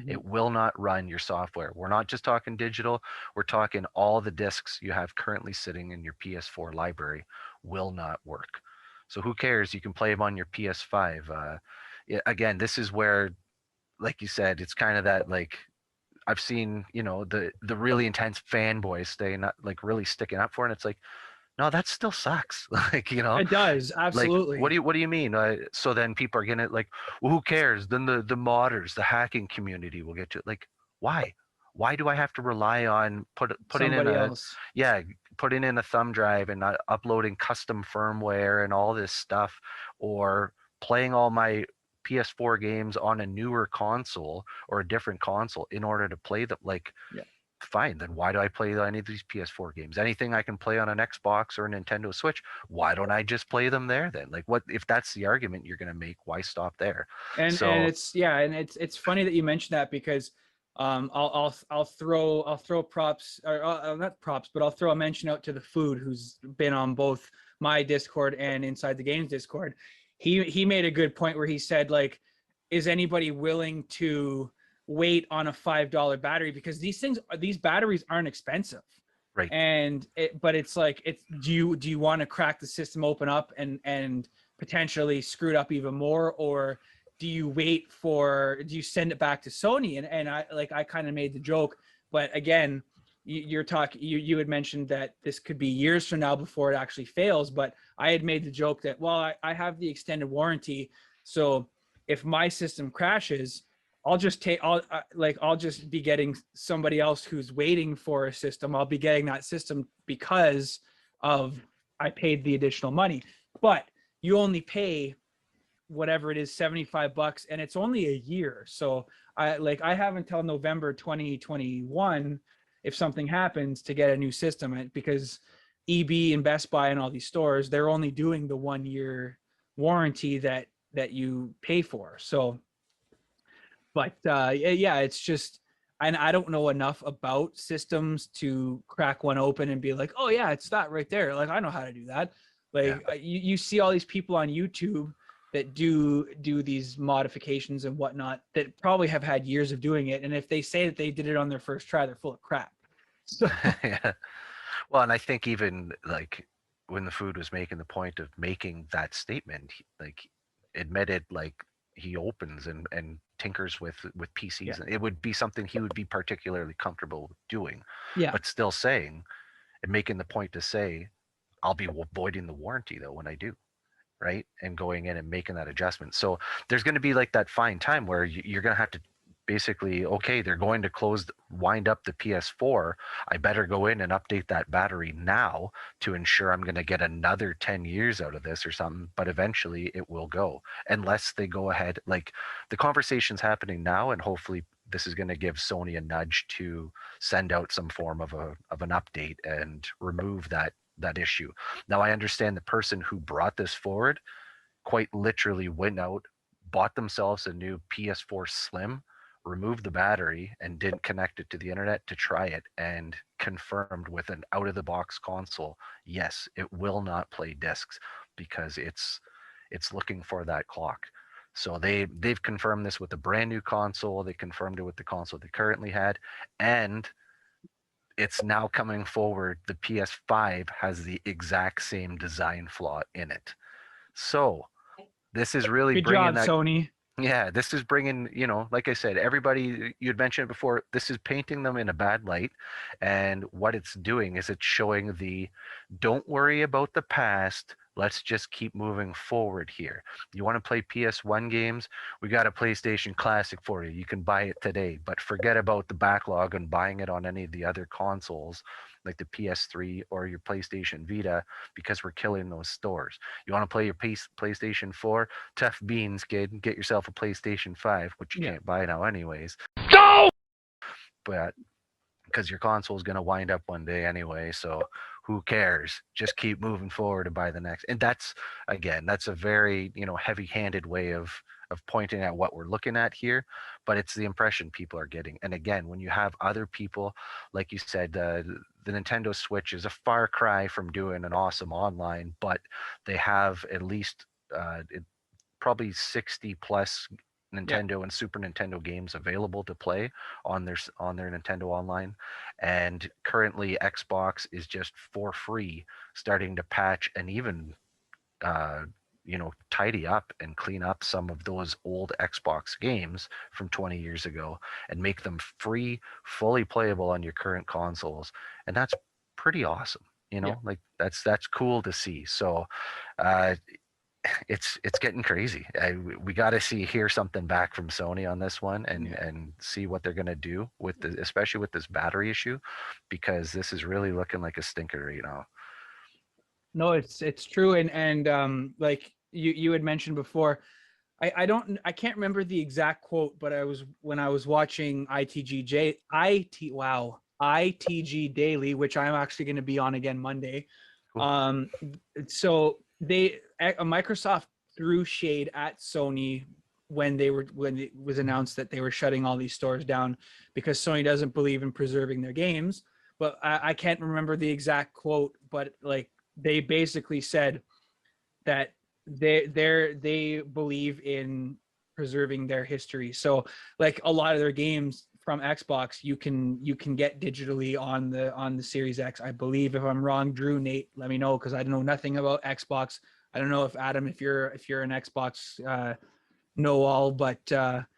It will not run your software. We're not just talking digital. We're talking all the discs you have currently sitting in your PS4 library will not work. So who cares? You can play them on your PS5. Again, this is where, like you said, it's kind of that like I've seen, the really intense fanboys staying up, like really sticking up for it. And it's like, no, that still sucks. Like, It does, like absolutely. what do you mean? So then people are gonna like, well, who cares? Then the modders, the hacking community will get to it. Like, why? Why do I have to rely on putting in Somebody a else. yeah putting in a thumb drive and not uploading custom firmware and all this stuff, or playing all my PS4 games on a newer console or a different console in order to play them? Like, Yeah. fine, then why do I play any of these PS4 games? Anything I can play on an Xbox or a Nintendo Switch, why don't I just play them there then? Like, what if that's the argument you're going to make? Why stop there? And So it's yeah, and it's funny that you mentioned that because I'll throw props or not props, but I'll throw a mention out to the food who's been on both my Discord and Inside the Games Discord. He made a good point where he said like, is anybody willing to wait on a $5 battery, because these batteries aren't expensive. right, But it's like, do you want to crack the system open up and potentially screw it up even more, or do you send it back to Sony? And I kind of made the joke, but again, you had mentioned that this could be years from now before it actually fails, but I had made the joke that, well, I have the extended warranty, so if my system crashes, I'll just be getting somebody else who's waiting for a system. I'll be getting that system because of I paid the additional money. But you only pay whatever it is, $75, and it's only a year. So I have until November 2021 if something happens to get a new system, because EB and Best Buy and all these stores, they're only doing the 1 year warranty that you pay for. So but yeah, it's just, and I don't know enough about systems to crack one open and be like, oh yeah, it's that right there. Like, I know how to do that. yeah, Like you see all these people on YouTube that do these modifications and whatnot that probably have had years of doing it. And if they say that they did it on their first try, they're full of crap. So yeah. Well, and I think even like when the food was making the point of making that statement, like admitted like he opens and tinkers with yeah, PCs. It would be something he would be particularly comfortable doing, yeah, but still saying and making the point to say, I'll be voiding the warranty though when I do, right? And going in and making that adjustment. So there's going to be like that fine time where you're going to have to basically, okay, they're going to wind up the PS4. I better go in and update that battery now to ensure I'm going to get another 10 years out of this or something. But eventually it will go, unless they go ahead. Like, the conversation's happening now, and hopefully this is going to give Sony a nudge to send out some form of an update and remove that issue. Now, I understand the person who brought this forward quite literally went out, bought themselves a new PS4 Slim removed the battery and didn't connect it to the internet to try it, and confirmed with an out of the box console, yes, it will not play discs because it's looking for that clock. So they've confirmed this with a brand new console. They confirmed it with the console they currently had, and it's now coming forward. The PS5 has the exact same design flaw in it. So this is really Good bringing job, that. Sony. Yeah, this is bringing, like I said, everybody, you had mentioned it before, this is painting them in a bad light. And what it's doing is it's showing the don't worry about the past. Let's just keep moving forward here. You want to play PS1 games? We got a PlayStation Classic for you. You can buy it today, but forget about the backlog and buying it on any of the other consoles like the PS3 or your PlayStation Vita, because we're killing those stores. You want to play your PlayStation 4? Tough beans, kid. Get yourself a PlayStation 5, which you can't buy now anyways. No! But because your console is going to wind up one day anyway, so who cares? Just keep moving forward and buy the next. And that's, again, that's a very, heavy-handed way of pointing at what we're looking at here, but it's the impression people are getting. And again, when you have other people, like you said, the Nintendo Switch is a far cry from doing an awesome online, but they have at least probably 60 plus Nintendo and Super Nintendo games available to play on their Nintendo Online. And currently Xbox is just for free starting to patch and even tidy up and clean up some of those old Xbox games from 20 years ago and make them free, fully playable on your current consoles. And that's pretty awesome. Like that's cool to see. So it's getting crazy. We got to hear something back from Sony on this one and see what they're going to do with especially with this battery issue, because this is really looking like a stinker, No, it's true. And like you had mentioned before, I can't remember the exact quote, but when I was watching ITG Daily, which I'm actually going to be on again Monday. Cool. So Microsoft threw shade at Sony when it was announced that they were shutting all these stores down because Sony doesn't believe in preserving their games. But I can't remember the exact quote, but like they basically said that they believe in preserving their history. So like a lot of their games from Xbox, you can get digitally on the Series X, I believe. If I'm wrong, Drew, Nate, let me know, because I know nothing about Xbox. I don't know if Adam, if you're an Xbox know all, but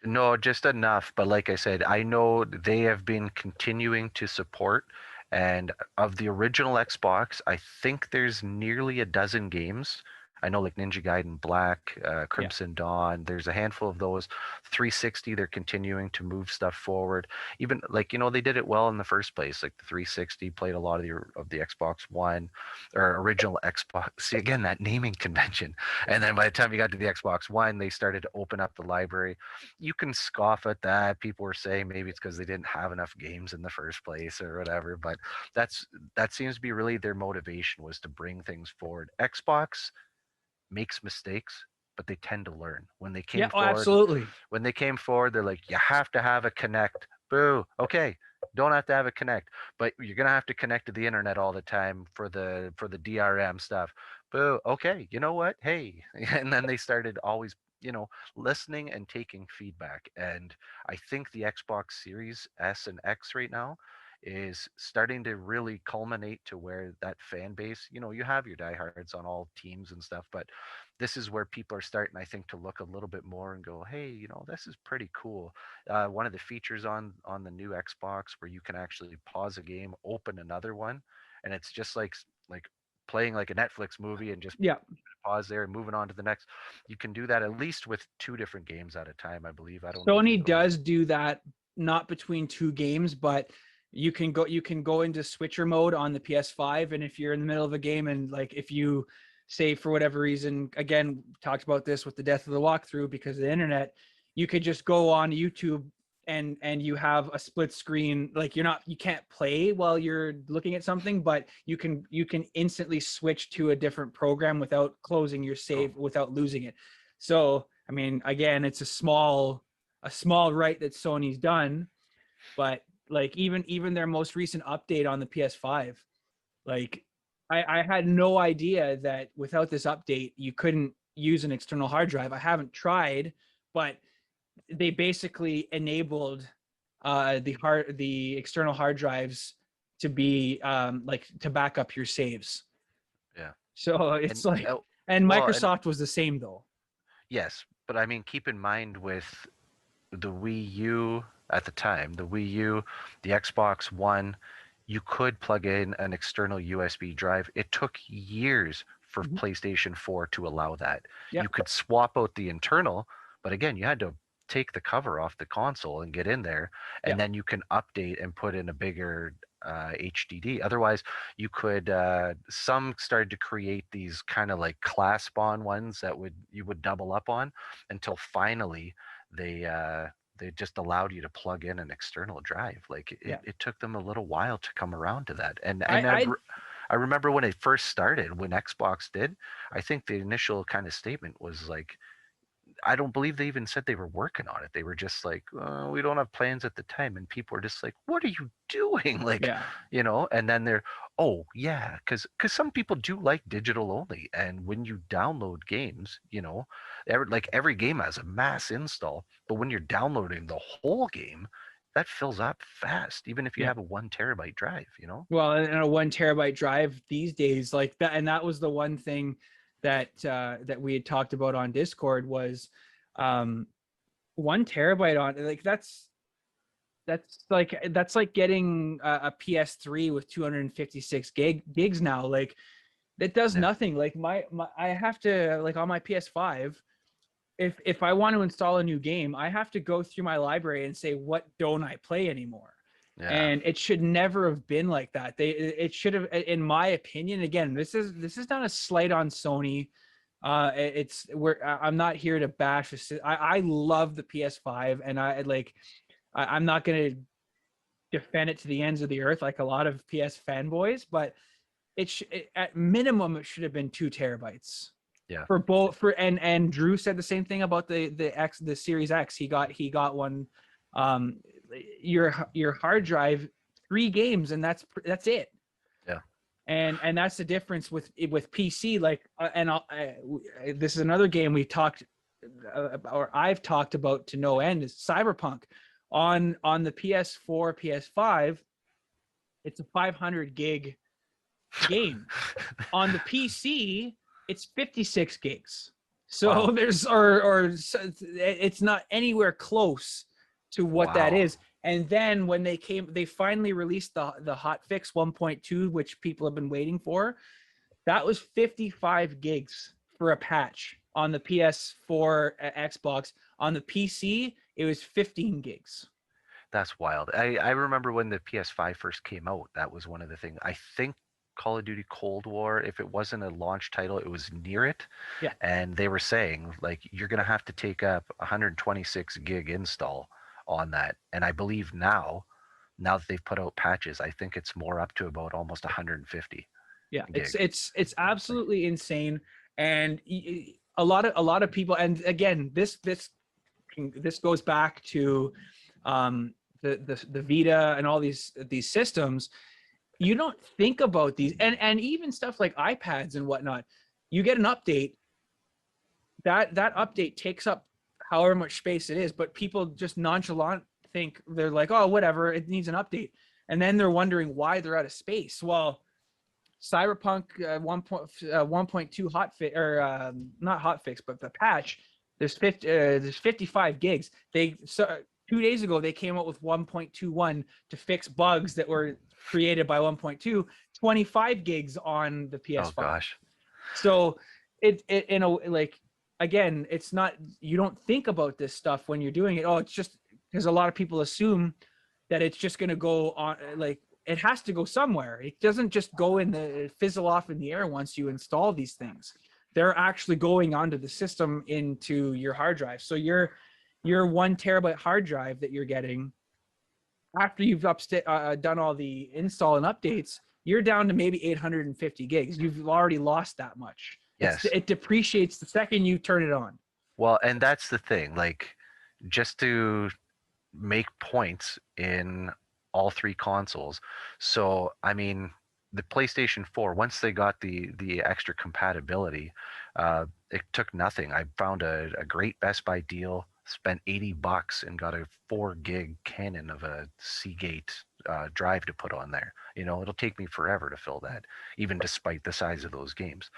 No, just enough. But like I said, I know they have been continuing to support. And of the original Xbox, I think there's nearly a dozen games. I know like Ninja Gaiden Black, Crimson Dawn, there's a handful of those. 360, they're continuing to move stuff forward. Even like, they did it well in the first place. Like the 360 played a lot of the Xbox One or original Xbox. See, again, that naming convention. And then by the time you got to the Xbox One, they started to open up the library. You can scoff at that. People were saying maybe it's because they didn't have enough games in the first place or whatever. But that seems to be really their motivation, was to bring things forward. Xbox makes mistakes, but they tend to learn. When they came forward, absolutely. When they came forward, they're like, you have to have a Connect. Boo. Okay, don't have to have a Connect, but you're gonna have to connect to the internet all the time for the DRM stuff. Boo. Okay, you know what? Hey, and then they started always, listening and taking feedback. And I think the Xbox Series S and X right now is starting to really culminate to where that fan base, you have your diehards on all teams and stuff, but this is where people are starting, I think, to look a little bit more and go, hey, this is pretty cool. One of the features on the new Xbox where you can actually pause a game, open another one, and it's just like playing like a Netflix movie and just pause there and moving on to the next. You can do that at least with 2 different games at a time, I believe. I don't know. Sony does do that, not between 2 games, but you can go into switcher mode on the PS5, and if you're in the middle of a game and like if you say for whatever reason, again, talked about this with the death of the walkthrough because of the internet, you could just go on YouTube and you have a split screen. Like you can't play while you're looking at something, but you can instantly switch to a different program without closing your save, without losing it. So I mean, again, it's a small small right that Sony's done, but like even their most recent update on the PS5, like I had no idea that without this update you couldn't use an external hard drive. I haven't tried, but they basically enabled the external hard drives to be like to back up your saves. Yeah. So it's And like, and well, and Microsoft was the same though. yes, but I mean, keep in mind with the Wii U at the time, the Wii U, the Xbox One, you could plug in an external USB drive. It took years for Mhm. PlayStation 4 to allow that. Yeah. You could swap out the internal, but again, you had to take the cover off the console and get in there, Yeah. and then you can update and put in a bigger HDD. Otherwise, you could. Some started to create these kind of like clasp on ones that you would double up on, until finally they just allowed you to plug in an external drive. Like Yeah. it took them a little while to come around to that. And I I remember when it first started, when Xbox did, I think the initial kind of statement was like, I don't believe they even said they were working on it. They were just like, we don't have plans at the time. And people were just like, what are you doing? Like, yeah. and then they're, oh, yeah, because some people do like digital only. And when you download games, every game has a mass install. But when you're downloading the whole game, that fills up fast, even if you Yeah. have a 1 terabyte drive. Well, and a 1 terabyte drive these days, like that, and that was the one thing that that we had talked about on Discord was 1 terabyte on like that's like getting a PS3 with 256 gigs now. Like that does Yeah. nothing. Like my I have to like on my PS5. If I want to install a new game, I have to go through my library and say, what don't I play anymore? Yeah. And it should never have been like that. It should have, in my opinion, again, this is not a slight on Sony. I'm not here to bash this. I love the PS5, and I'm not going to defend it to the ends of the earth like a lot of PS fanboys, but at minimum it should have been 2 terabytes. Yeah. For both and Drew said the same thing about the Series X. He got one. Your hard drive, 3 games, and that's it. Yeah. And that's the difference with PC. Like, this is another game we talked or I've talked about to no end, is Cyberpunk on the PS4, PS5. It's a 500 gig game. On the PC, it's 56 gigs. So Wow. it's not anywhere close to what that Wow. is. And then when they finally released the hot fix 1.2, which people have been waiting for. That was 55 gigs for a patch on the PS4, Xbox. On the PC, it was 15 gigs. That's wild. I remember when the PS5 first came out, that was one of the things. I think Call of Duty Cold War, if it wasn't a launch title, it was near it. Yeah. And they were saying, like, you're going to have to take up 126 gig install on that. And I believe now that they've put out patches, I think it's more up to about almost 150. Yeah, gig. it's absolutely insane. And a lot of people, and again, this goes back to the Vita and all these systems. You don't think about these, and even stuff like iPads and whatnot. You get an update. That update takes up however much space it is, but people just nonchalant think, they're like, oh, whatever, it needs an update, and then they're wondering why they're out of space. Well, Cyberpunk 1.2 hotfix, or not hotfix, but the patch. There's 55 gigs. 2 days ago they came out with 1.21 to fix bugs that were created by 1.2. 25 gigs on the PS5. Oh gosh. So it in a, like, again, it's not, you don't think about this stuff when you're doing it. Oh, it's just because a lot of people assume that it's just going to go on, like, it has to go somewhere. It doesn't just go fizzle off in the air once you install these things. They're actually going onto the system into your hard drive. So your 1 terabyte hard drive that you're getting, after you've done all the install and updates, you're down to maybe 850 gigs. You've already lost that much. Yes. It depreciates the second you turn it on. Well, and that's the thing. Like, just to make points in all three consoles. So I mean, the PlayStation 4, once they got the extra compatibility, it took nothing. I found a great Best Buy deal, spent $80 and got a 4 gig Canon of a Seagate drive to put on there. You know, it'll take me forever to fill that, even despite the size of those games.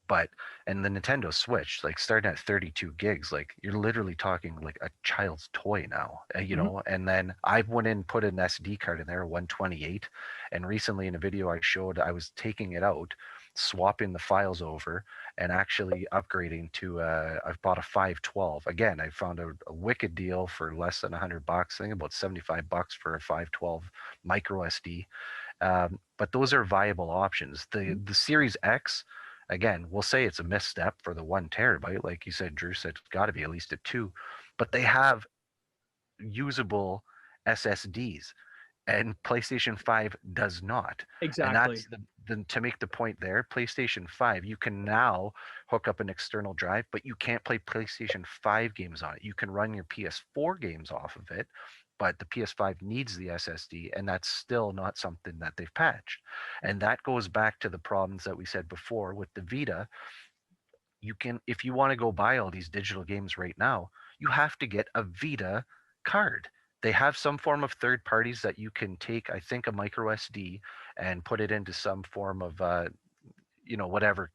But and the Nintendo Switch, like starting at 32 gigs, like you're literally talking like a child's toy now, you Mhm. know. And then I went in, put an SD card in there, 128. And recently in a video I showed, I was taking it out, swapping the files over, and actually upgrading to I've bought a 512. Again, I found a wicked deal for less than $100. I think about $75 for a 512 micro SD. But those are viable options. The Series X, again, we'll say it's a misstep for the 1 terabyte. Like you said, Drew said it's got to be at least a 2, but they have usable SSDs, and PlayStation 5 does not. And Exactly. that's to make the point there, PlayStation 5, you can now hook up an external drive, but you can't play PlayStation 5 games on it. You can run your PS4 games off of it, but the PS5 needs the SSD, and that's still not something that they've patched. And that goes back to the problems that we said before with the Vita. You can, if you want to go buy all these digital games right now, you have to get a Vita card. They have some form of third parties that you can take, I think, a micro SD and put it into some form of whatever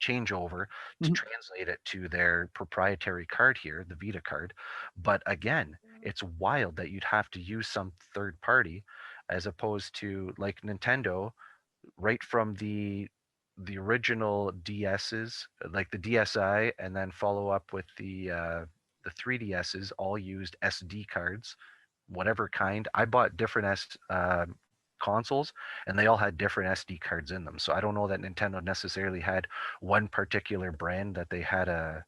changeover to Mhm. translate it to their proprietary card here, the Vita card. But again, it's wild that you'd have to use some third party as opposed to like Nintendo, right from the original DSs, like the DSi, and then follow up with the 3DSs, all used SD cards, whatever kind. I bought different consoles, and they all had different SD cards in them. So I don't know that Nintendo necessarily had one particular brand that they had a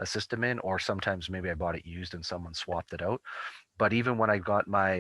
system in, or sometimes maybe I bought it used and someone swapped it out. But even when I got my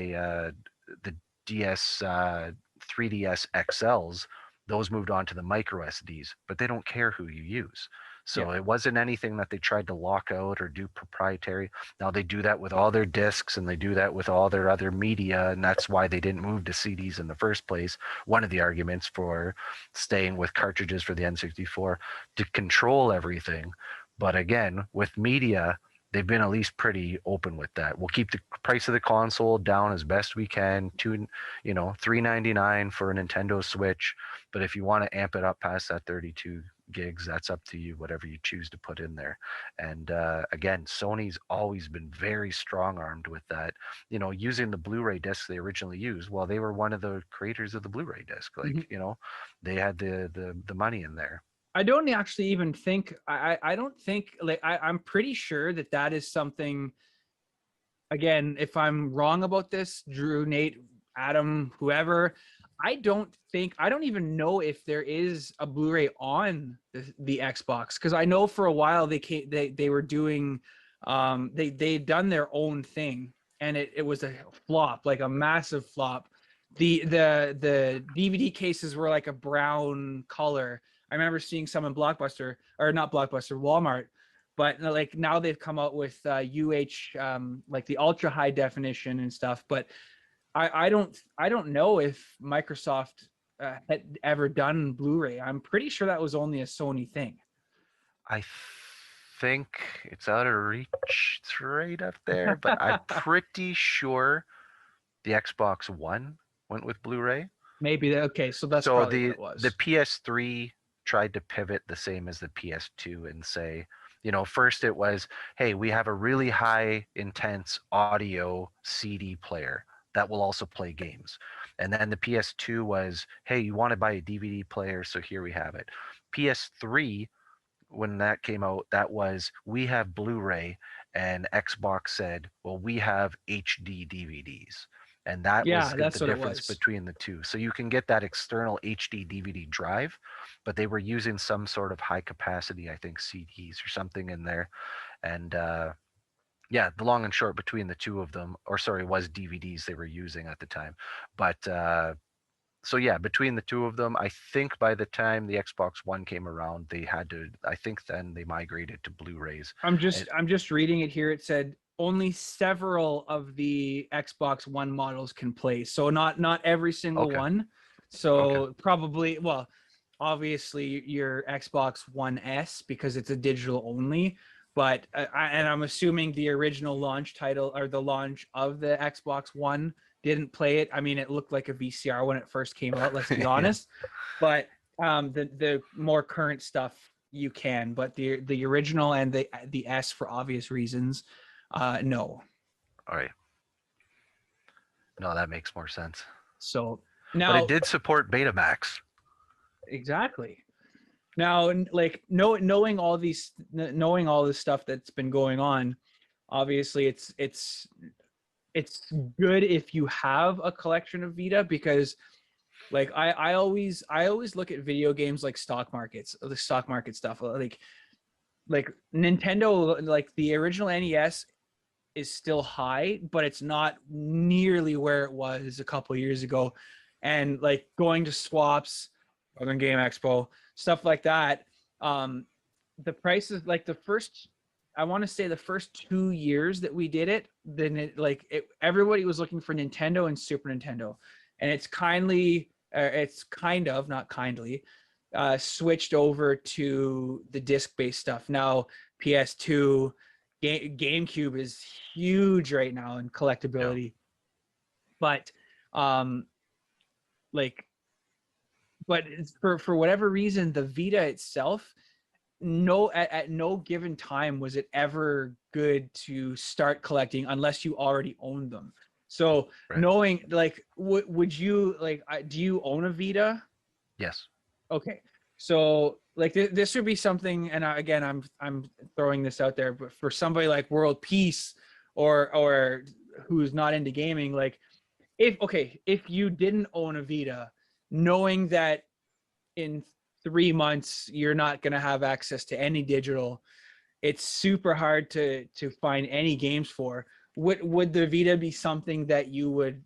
the DS 3DS XLs, those moved on to the micro SDs, but they don't care who you use. Yeah. So it wasn't anything that they tried to lock out or do proprietary. Now they do that with all their discs and they do that with all their other media, and that's why they didn't move to CDs in the first place. One of the arguments for staying with cartridges for the N64 to control everything. But again, with media, they've been at least pretty open with that. We'll keep the price of the console down as best we can to, $399 for a Nintendo Switch. But if you want to amp it up past that 32 gigs, that's up to you, whatever you choose to put in there. And again, Sony's always been very strong armed with that, using the Blu-ray discs they originally used. Well, they were one of the creators of the Blu-ray disc. Like, Mhm. they had the money in there. I don't actually even think I don't think like I'm pretty sure that that is something. Again, if I'm wrong about this, Drew, Nate, Adam, whoever, I don't even know if there is a Blu-ray on the Xbox, because I know for a while they were doing they'd done their own thing, and it was a flop, like a massive flop. The DVD cases were like a brown color. I remember seeing some in Blockbuster, or not Blockbuster, Walmart. But like now they've come out with like the ultra high definition and stuff. But I don't know if Microsoft had ever done Blu-ray. I'm pretty sure that was only a Sony thing. I think it's out of reach. It's right up there, but I'm pretty sure the Xbox One went with Blu-ray. Maybe okay, so that's So probably what the it the was. PS3 tried to pivot the same as the PS2 and say, first it was, hey, we have a really high intense audio CD player that will also play games. And then the PS2 was, hey, you want to buy a DVD player, so here we have it. PS3, when that came out, that was, we have Blu-ray, and Xbox said, well, we have HD DVDs. And that was Yeah, the that's what it difference was. between the two. So you can get that external HD DVD drive, but they were using some sort of high capacity, I think CDs or something in there. And yeah, the long and short between the two of them, or sorry, was DVDs they were using at the time. But so yeah, between the two of them, I think by the time the Xbox One came around, they had to. I think then they migrated to Blu-rays. I'm And just I'm just reading it here. It said only several of the Xbox One models can play. So not every single Okay. one. So probably, well, obviously your Xbox One S because it's a digital only. But and I'm assuming the original launch title or the launch of the Xbox One didn't play it. I mean, it looked like a VCR when it first came out. Let's be Yeah. honest. But the more current stuff you can, but the original and the S for obvious reasons, no. All right. No, that makes more sense. So But it now, did support Betamax. exactly. Now, like knowing all this stuff that's been going on, obviously it's good if you have a collection of Vita because like I always look at video games like stock markets, the stock market stuff. Like Nintendo, like the original NES is still high, but it's not nearly where it was a couple of years ago. And like going to swaps, Northern Game Expo, stuff like that. The prices, like the first, I want to say the first 2 years that we did it, then everybody was looking for Nintendo and Super Nintendo, and it's kind of not kindly, switched over to the disc-based stuff now. PS2, GameCube is huge right now in Yeah. collectability, but um, like, but for whatever reason, the Vita itself, at no given time was it ever good to start collecting unless you already owned them. So Right. knowing like, would you like? Do you own a Vita? Yes. Okay, so like this would be something, and again, I'm throwing this out there, but for somebody like World Peace or who's not into gaming, like if you didn't own a Vita, knowing that in 3 months you're not going to have access to any digital, it's super hard to find any games for. Would the Vita be something that you would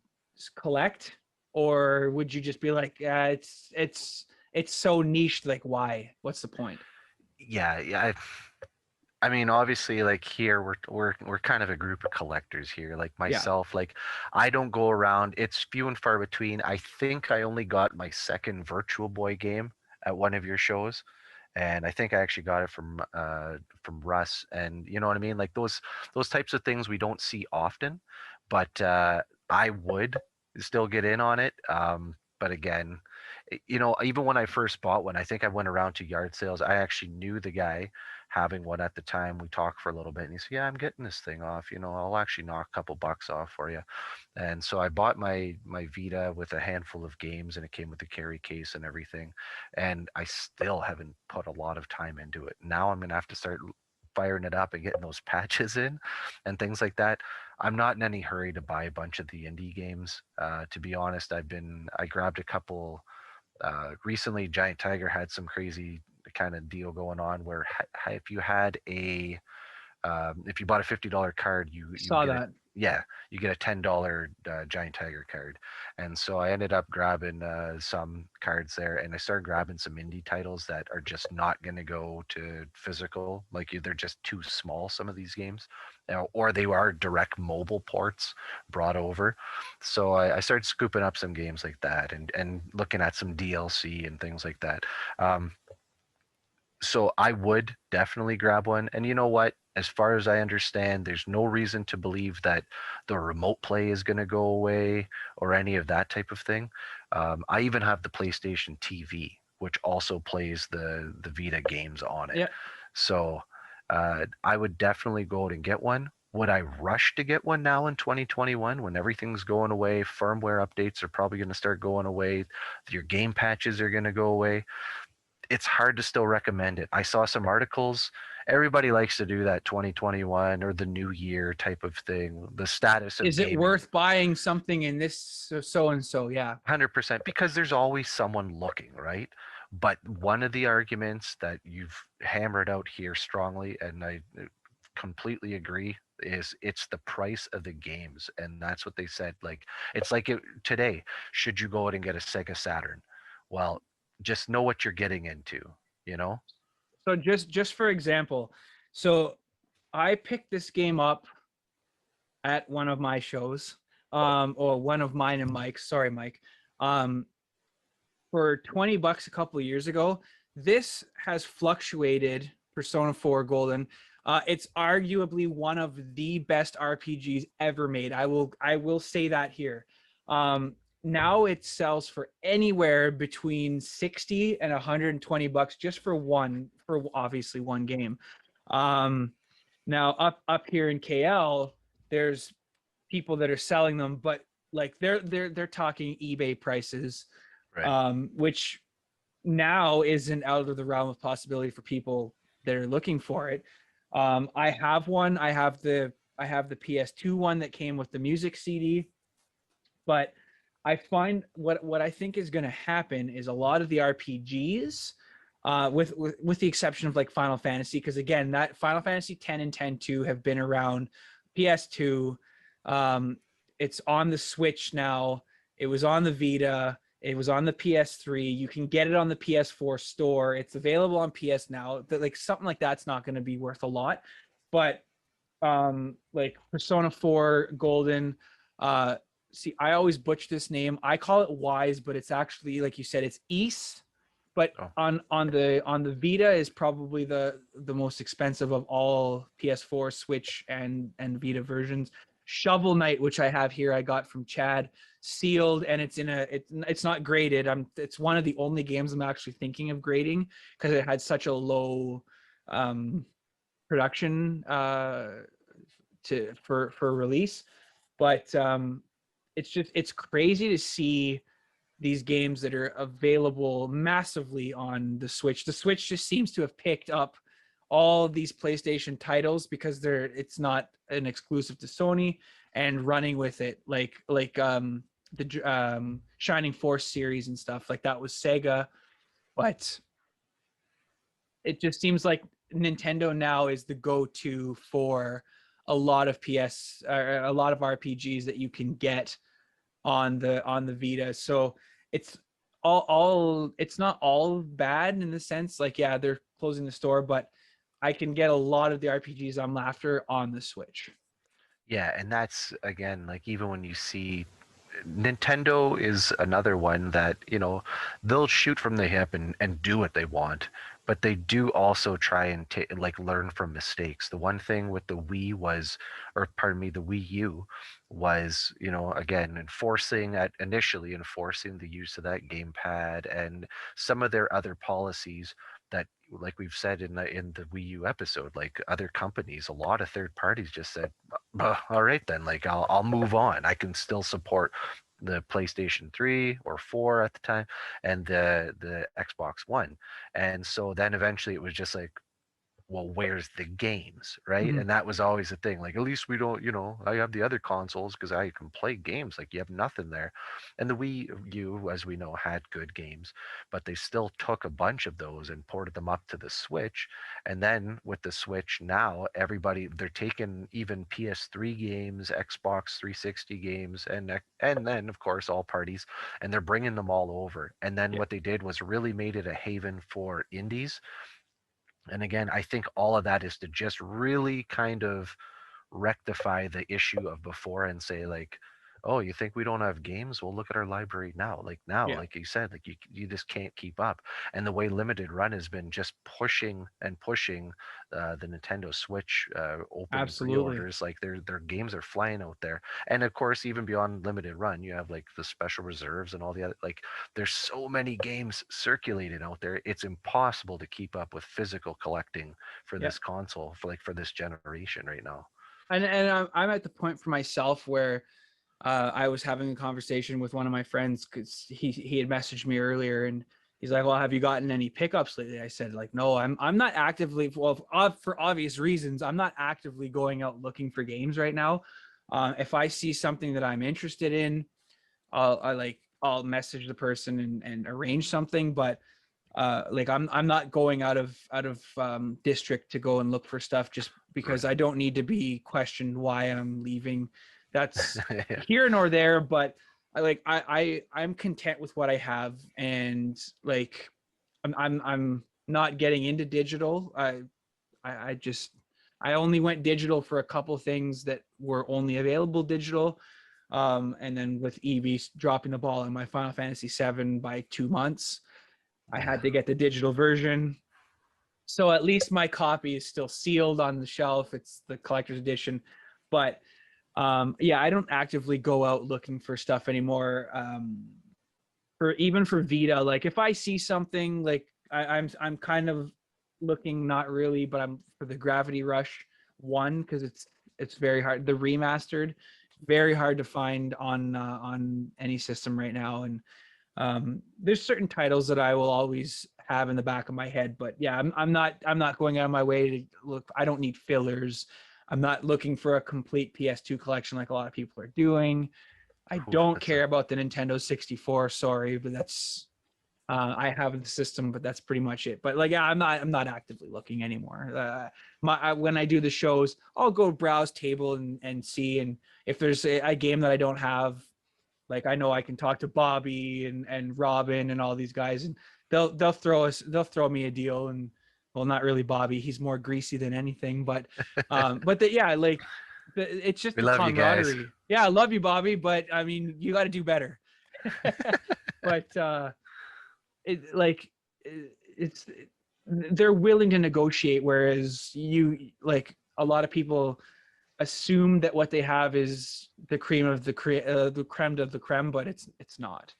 collect, or would you just be like, it's so niche, like why? What's the point? Yeah. Yeah. I mean, obviously, like here we're kind of a group of collectors here. Like Yeah. myself, like I don't go around. It's few and far between. I think I only got my second Virtual Boy game at one of your shows, and I think I actually got it from Russ. And you know what I mean? Like those types of things we don't see often, but I would still get in on it. But again, you know, even when I first bought one, I think I went around to yard sales. I actually knew the guy having one at the time. We talked for a little bit, and he said, "Yeah, I'm getting this thing off. You know, I'll actually knock a couple bucks off for you." And so I bought my Vita with a handful of games, and it came with the carry case and everything. And I still haven't put a lot of time into it. Now I'm gonna have to start firing it up and getting those patches in and things like that. I'm not in any hurry to buy a bunch of the indie games. To be honest, I grabbed a couple recently. Giant Tiger had some crazy kind of deal going on where if you had if you bought a $50 card, you Saw get that. you get a $10 Giant Tiger card. And so I ended up grabbing some cards there, and I started grabbing some indie titles that are just not going to go to physical. Like they're just too small, some of these games, or they are direct mobile ports brought over. So I started scooping up some games like that, and looking at some DLC and things like that. So I would definitely grab one. And you know what? As far as I understand, there's no reason to believe that the remote play is going to go away or any of that type of thing. I even have the PlayStation TV, which also plays the Vita games on it. Yeah. So I would definitely go out and get one. Would I rush to get one now in 2021 when everything's going away? Firmware updates are probably going to start going away. Your game patches are going to go away. It's hard to still recommend it. I saw some articles. Everybody likes to do that 2021 or the new year type of thing. The status of Is it gaming. worth buying something in this so and so? Yeah. 100%, because there's always someone looking, right? But one of the arguments that you've hammered out here strongly, and I completely agree, is it's the price of the games. And that's what they said. Like, it's like today, should you go out and get a Sega Saturn? Well, just know what you're getting into, you know? So just for example, so I picked this game up at one of my shows, or one of mine and Mike's. Sorry, Mike. For $20 a couple of years ago. This has fluctuated. Persona 4 Golden. It's arguably one of the best RPGs ever made. I will say that here. Now it sells for anywhere between 60 and $120 just for obviously one game. Now up here in KL, there's people that are selling them, but like they're talking eBay prices, Right. which now isn't out of the realm of possibility for people that are looking for it. I have one. I have the PS2 one that came with the music CD, but I find what I think is going to happen is a lot of the RPGs, with the exception of like Final Fantasy, because again, that Final Fantasy 10 and 10-2 have been around. PS2, it's on the Switch now. It was on the Vita. It was on the PS3. You can get it on the PS4 store. It's available on PS Now. But like something like that's not going to be worth a lot. But like Persona 4 Golden, see, I always butch this name. I call it Wise, but it's actually, like you said, it's East. But Oh. on the Vita is probably the most expensive of all PS4, Switch, and Vita versions. Shovel Knight, which I have here, I got from Chad, sealed, and it's not graded. It's one of the only games I'm actually thinking of grading because it had such a low production for release. But it's crazy to see these games that are available massively on the Switch. The Switch just seems to have picked up all of these PlayStation titles because it's not an exclusive to Sony, and running with it like the Shining Force series and stuff like that was Sega. But it just seems like Nintendo now is the go-to for a lot of a lot of RPGs that you can get on the Vita. So it's all it's not all bad in the sense, like, yeah, they're closing the store, but I can get a lot of the RPGs I'm after on the Switch. Yeah, and that's again, like, even when you see Nintendo is another one that, they'll shoot from the hip and do what they want, but they do also try and like learn from mistakes. The one thing with the Wii was, or pardon me, the Wii U was, again, initially enforcing the use of that gamepad and some of their other policies that, like we've said in the Wii U episode, like other companies, a lot of third parties just said, all right then, like I'll move on. I can still support the PlayStation 3 or 4 at the time and the Xbox One. And so then eventually it was just like, well, where's the games, right? Mhm. And that was always the thing. Like, at least we don't, I have the other consoles because I can play games. Like, you have nothing there. And the Wii U, as we know, had good games, but they still took a bunch of those and ported them up to the Switch. And then with the Switch now, they're taking even PS3 games, Xbox 360 games, and then of course all parties, and they're bringing them all over. And then what they did was really made it a haven for indies. And again, I think all of that is to just really kind of rectify the issue of before and say, like, oh, you think we don't have games? Well, look at our library now. Like now, Yeah, like you said, like you just can't keep up. And the way Limited Run has been just pushing and pushing the Nintendo Switch open absolutely. pre-orders, like their games are flying out there. And of course, even beyond Limited Run, you have like the special reserves and all the other, like, there's so many games circulated out there. It's impossible to keep up with physical collecting for Yeah. this console, for this generation right now. And I'm at the point for myself where I was having a conversation with one of my friends because he had messaged me earlier, and he's like, "Well, have you gotten any pickups lately?" I said, "Like, no, I'm not actively, well, for obvious reasons, I'm not actively going out looking for games right now. If I see something that I'm interested in, I'll message the person and arrange something, but like I'm not going out of district to go and look for stuff just because Right. I don't need to be questioned why I'm leaving. That's Yeah. here nor there, but I'm content with what I have, and like I'm not getting into digital. I just I only went digital for a couple things that were only available digital. And then with EV dropping the ball in my Final Fantasy VII by 2 months, I had to get the digital version. So at least my copy is still sealed on the shelf. It's the collector's edition. But yeah, I don't actively go out looking for stuff anymore. For Vita, like if I see something, like I'm kind of looking, not really, but I'm for the Gravity Rush 1, because it's very hard. The remastered, very hard to find on any system right now. And there's certain titles that I will always have in the back of my head, but yeah, I'm not going out of my way to look. I don't need fillers. I'm not looking for a complete PS2 collection like a lot of people are doing. I don't care about the Nintendo 64. Sorry, but that's I have the system, but that's pretty much it. But like, yeah, I'm not actively looking anymore. When I do the shows, I'll go browse table and see, and if there's a game that I don't have, like I know I can talk to Bobby and Robin and all these guys, and they'll throw me a deal. And well, not really Bobby, he's more greasy than anything, but yeah, like it's just We the love you guys. camaraderie. Yeah, I love you, Bobby, but I mean, you got to do better. But it's they're willing to negotiate, whereas like a lot of people assume that what they have is the cream of the creme of the creme, but it's not.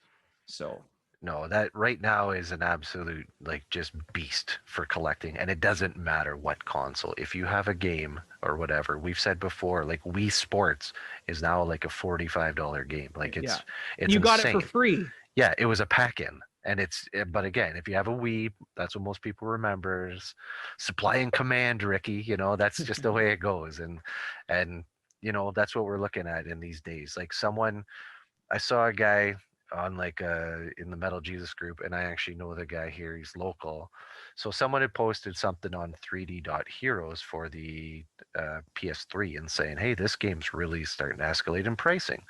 So No, that right now is an absolute like just beast for collecting, and it doesn't matter what console. If you have a game or whatever, we've said before, like Wii Sports is now like a $45 game. Like it's you insane. got it for free. Yeah, it was a pack-in, and but again, if you have a Wii, that's what most people remember is supply and command, Ricky. You know, that's just the way it goes, and you know that's what we're looking at in these days. Like I saw a guy on like in the Metal Jesus group, and I actually know the guy here. He's local, so someone had posted something on 3D Heroes for the PS3 and saying, "Hey, this game's really starting to escalate in pricing."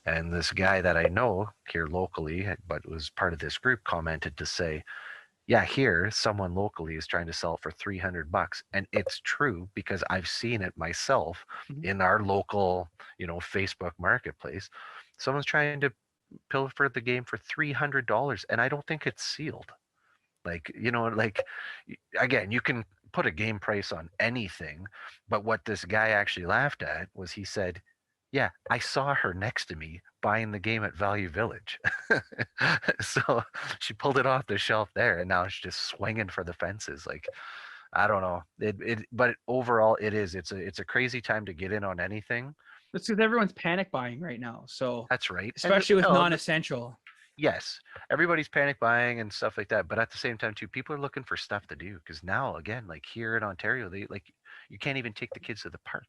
And this guy that I know here locally, but was part of this group, commented to say, "Yeah, here someone locally is trying to sell it for $300, and it's true because I've seen it myself in our local, Facebook marketplace. Someone's trying to pilfer the game for $300, and I don't think it's sealed. Like, again, you can put a game price on anything, but what this guy actually laughed at was he said, yeah, I saw her next to me buying the game at Value Village. So she pulled it off the shelf there, and now she's just swinging for the fences. Like, I don't know. But overall, it's a crazy time to get in on anything. That's because everyone's panic buying right now. So That's right. especially with non-essential. Yes, everybody's panic buying and stuff like that. But at the same time, too, people are looking for stuff to do because now, again, like here in Ontario, you can't even take the kids to the park.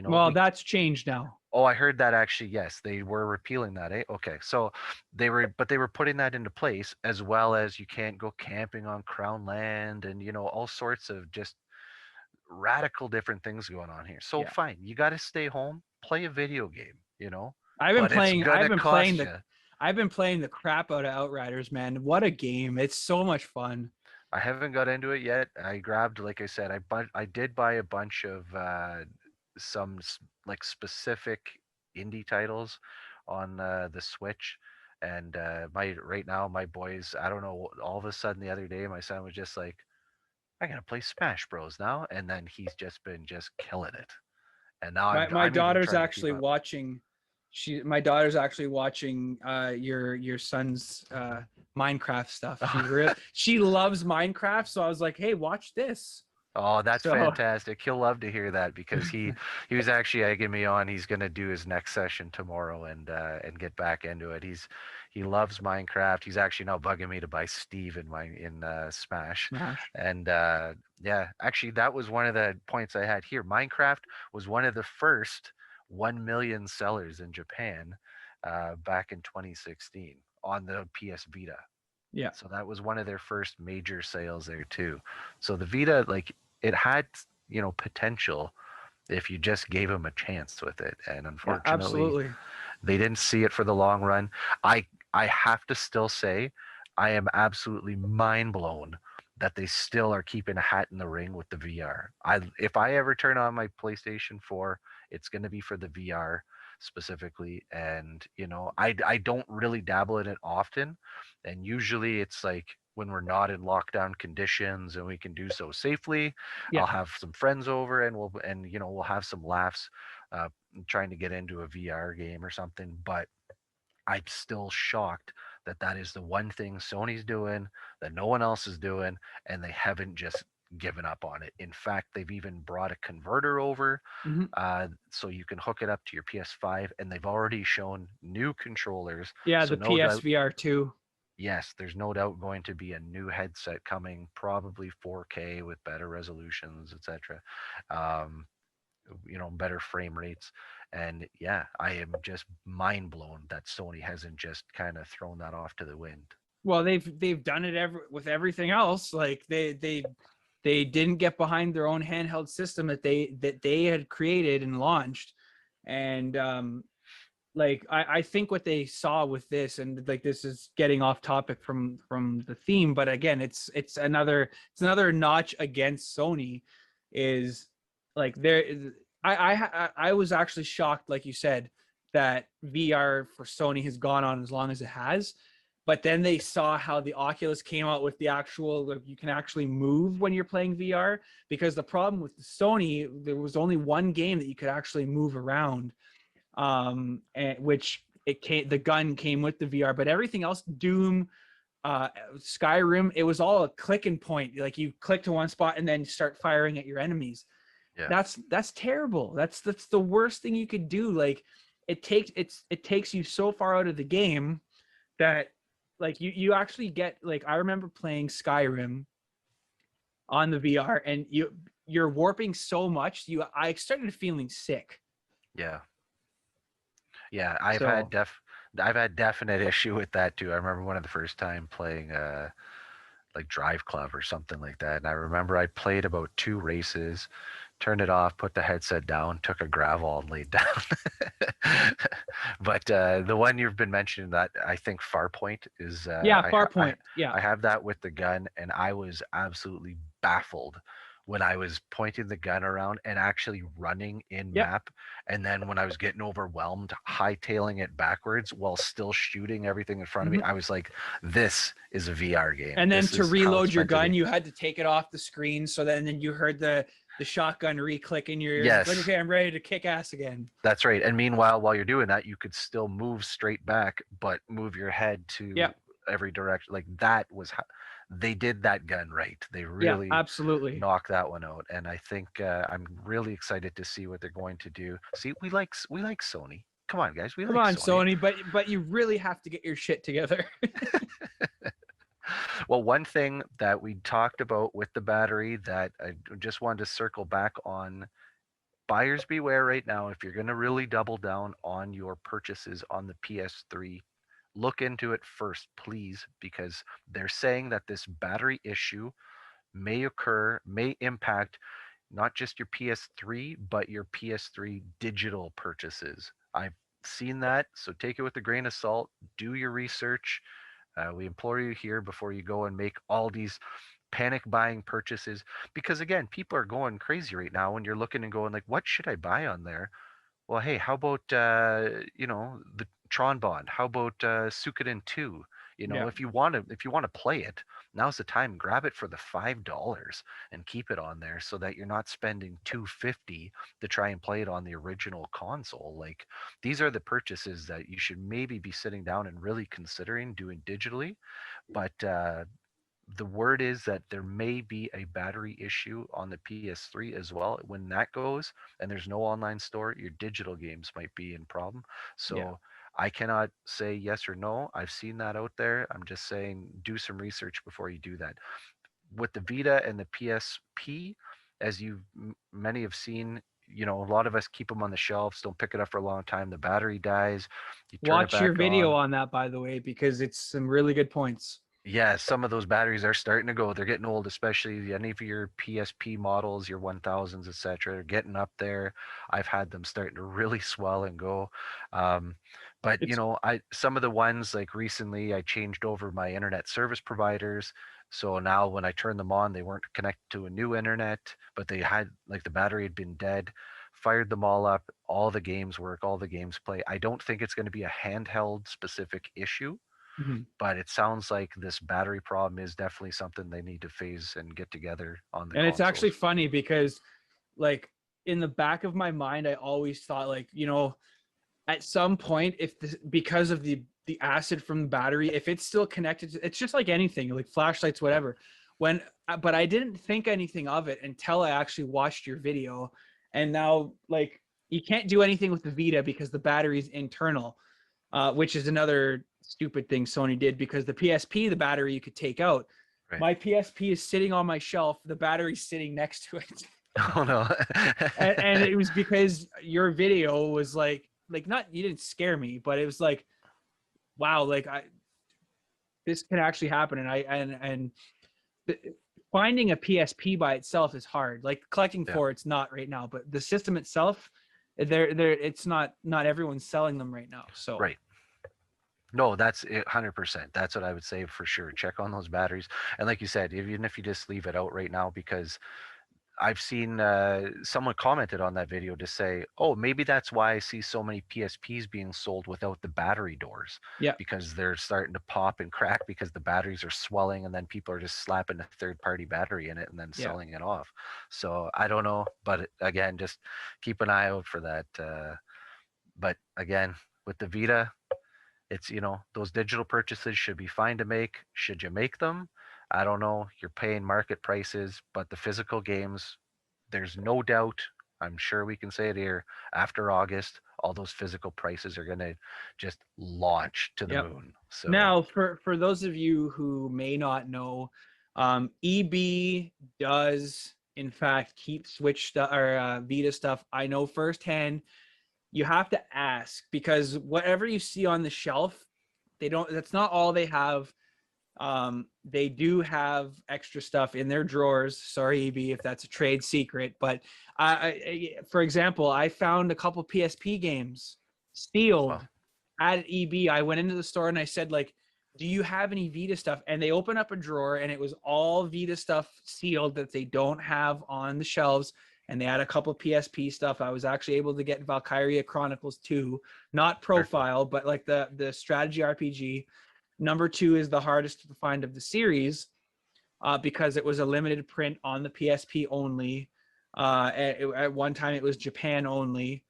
Well, that's changed now. Oh, I heard that actually. Yes, they were repealing that. Okay, so they were putting that into place, as well as you can't go camping on Crown land, and all sorts of just radical different things going on here. So fine, you got to stay home, play a video game. I've been playing the crap out of Outriders, man. What a game. It's so much fun. I haven't got into it yet. I grabbed, like I said, I did buy a bunch of some like specific indie titles on the Switch, and right now my boys, I don't know, all of a sudden the other day my son was just like, I gotta play Smash Bros now, and then he's just been killing it. And now my daughter's actually watching. My daughter's actually watching your son's Minecraft stuff. She loves Minecraft, so I was like, hey, watch this. Oh, that's fantastic. He'll love to hear that because he was actually egging me on. He's going to do his next session tomorrow and get back into it. He loves Minecraft. He's actually now bugging me to buy Steve in Smash. And yeah, actually that was one of the points I had here. Minecraft was one of the first 1 million sellers in Japan back in 2016 on the PS Vita. Yeah. So that was one of their first major sales there too. So the Vita, like, it had, potential if you just gave them a chance with it. And unfortunately, they didn't see it for the long run. I have to still say I am absolutely mind blown that they still are keeping a hat in the ring with the VR. If I ever turn on my PlayStation 4, it's going to be for the VR specifically. And I don't really dabble in it often, and usually it's like when we're not in lockdown conditions and we can do so safely, Yeah. I'll have some friends over and we'll have some laughs, uh, trying to get into a VR game or something. But I'm still shocked that that is the one thing Sony's doing that no one else is doing, and they haven't just given up on it. In fact, they've even brought a converter over, Mhm. so you can hook it up to your PS5, and they've already shown new controllers. Yeah, So the no doubt, PSVR 2. yes, there's no doubt going to be a new headset coming, probably 4K with better resolutions, etc. Um, better frame rates. And yeah, I am just mind blown that Sony hasn't just kind of thrown that off to the wind. Well, they've done it with everything else. Like they didn't get behind their own handheld system that they had created and launched. And like I think what they saw with this, and like this is getting off topic from the theme, but again, it's another notch against Sony. Is like there is I was actually shocked, like you said, that VR for Sony has gone on as long as it has. But then they saw how the Oculus came out with the actual, like, you can actually move when you're playing VR. Because the problem with the Sony, there was only one game that you could actually move around, and which the gun came with the VR, but everything else, Doom, Skyrim, it was all a click and point. Like you click to one spot and then start firing at your enemies. Yeah. That's terrible. That's the worst thing you could do. Like it takes you so far out of the game that like you actually get, like, I remember playing Skyrim on the VR, and you're warping so much, I started feeling sick. Yeah. Yeah, So I've had definite issue with that too. I remember one of the first time playing like Drive Club or something like that. And I remember I played about 2 races, turned it off, put the headset down, took a gravel and laid down. But the one you've been mentioning, that I think Farpoint is, yeah, Farpoint. Yeah. I have that with the gun, and I was absolutely baffled when I was pointing the gun around and actually running in Yep. map, and then when I was getting overwhelmed, hightailing it backwards while still shooting everything in front of me. I was like, "This is a VR game." And then This to is how reload it's your meant to gun, be. you had to take it off the screen. So then you heard the shotgun re-click in your ears. It's like, Yes. okay, I'm ready to kick ass again. That's right. And meanwhile, while you're doing that, you could still move straight back, but move your head to Yeah. every direction. Like that was how they did that gun right. They Yeah, really absolutely. knocked that one out. And I think I'm really excited to see what they're going to do. See, we like Sony. Come on, guys, we Come like on, Sony. Sony, but you really have to get your shit together. Well, one thing that we talked about with the battery that I just wanted to circle back on, buyers beware right now. If you're going to really double down on your purchases on the PS3, look into it first, please, because they're saying that this battery issue may impact not just your PS3, but your PS3 digital purchases. I've seen that, so take it with a grain of salt. Do your research. We implore you here before you go and make all these panic buying purchases, because again, people are going crazy right now when you're looking and going like, what should I buy on there? Well, hey, how about the Tron Bond? How about Suikoden 2? Yeah. If you want to play it, now's the time. Grab it for the $5 and keep it on there so that you're not spending $250 to try and play it on the original console. Like these are the purchases that you should maybe be sitting down and really considering doing digitally. But the word is that there may be a battery issue on the PS3 as well. When that goes and there's no online store, your digital games might be in problem. Yeah. So I cannot say yes or no. I've seen that out there. I'm just saying do some research before you do that. With the Vita and the PSP, as many have seen, a lot of us keep them on the shelves, don't pick it up for a long time. The battery dies. You turn it Watch your back video on. on that, by the way, because it's some really good points. Yeah, some of those batteries are starting to go. They're getting old, especially any of your PSP models, your 1000s, etc. They're getting up there. I've had them starting to really swell and go. Um, but It's I some of the ones like recently, I changed over my internet service providers. So now when I turned them on, they weren't connected to a new internet, but they had like the battery had been dead. Fired them all up. All the games work. All the games play. I don't think it's going to be a handheld specific issue, Mhm. but it sounds like this battery problem is definitely something they need to phase and get together on the And it's actually consoles. funny because, like, in the back of my mind, I always thought, like, at some point, if this, because of the acid from the battery, if it's still connected to, it's just like anything, like flashlights, whatever. But I didn't think anything of it until I actually watched your video. And now, like, you can't do anything with the Vita because the battery's internal, which is another stupid thing Sony did, because the PSP, the battery you could take out. Right. My PSP is sitting on my shelf. The battery's sitting next to it. Oh no. And it was because your video was like not, you didn't scare me, but it was like, wow, like this can actually happen. And finding a PSP by itself is hard. Like collecting Yeah. for it's not right now, but the system itself, it's not everyone's selling them right now. So Right. No, that's 100%. That's what I would say for sure. Check on those batteries. And like you said, even if you just leave it out right now, because I've seen someone commented on that video to say, oh, maybe that's why I see so many PSPs being sold without the battery doors. Yeah. Because they're starting to pop and crack because the batteries are swelling and then people are just slapping a third party battery in it and then Yeah. selling it off. So I don't know. But again, just keep an eye out for that. But again, with the Vita, it's, those digital purchases should be fine to make. Should you make them? I don't know. You're paying market prices, but the physical games, there's no doubt, I'm sure we can say it here, after August, all those physical prices are going to just launch to the Yep. moon. So Now, for those of you who may not know, EB does in fact keep Switch stuff or Vita stuff. I know firsthand. You have to ask, because whatever you see on the shelf, they don't. That's not all they have. They do have extra stuff in their drawers. Sorry, EB, if that's a trade secret. But for example, I found a couple PSP games sealed Wow. at EB. I went into the store and I said, like, do you have any Vita stuff? And they opened up a drawer and it was all Vita stuff sealed that they don't have on the shelves. And they had a couple PSP stuff. I was actually able to get Valkyria Chronicles 2, not profile, but like the strategy RPG. Number 2 is the hardest to find of the series because it was a limited print on the PSP only. At one time, it was Japan only.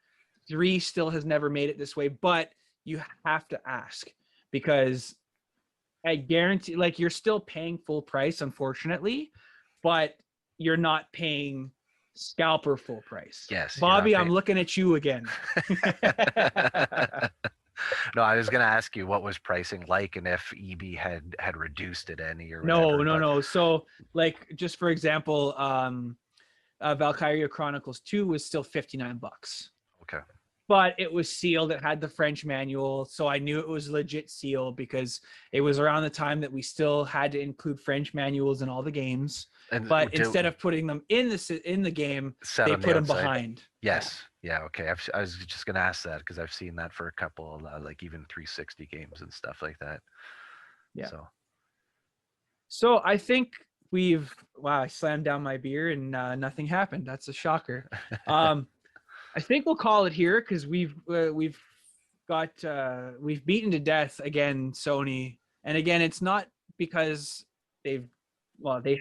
3 still has never made it this way, but you have to ask, because I guarantee, like, you're still paying full price, unfortunately, but you're not paying scalper full price. Yes, you're not Bobby, I'm paying- looking at you again. No, I was going to ask you what was pricing like and if EB had reduced it any or No, whatever. no, but- no. So, like, just for example, Valkyria Chronicles 2 was still $59, Okay. but it was sealed. It had the French manual, so I knew it was legit sealed because it was around the time that we still had to include French manuals in all the games. And But instead of putting them in the game, set they on the put them outside. behind. Yes. Yeah. Okay. I was just gonna ask that because I've seen that for a couple, like even 360 games and stuff like that. Yeah. So So I think wow, I slammed down my beer and nothing happened. That's a shocker. I think we'll call it here because we've beaten to death again Sony. And again, it's not because they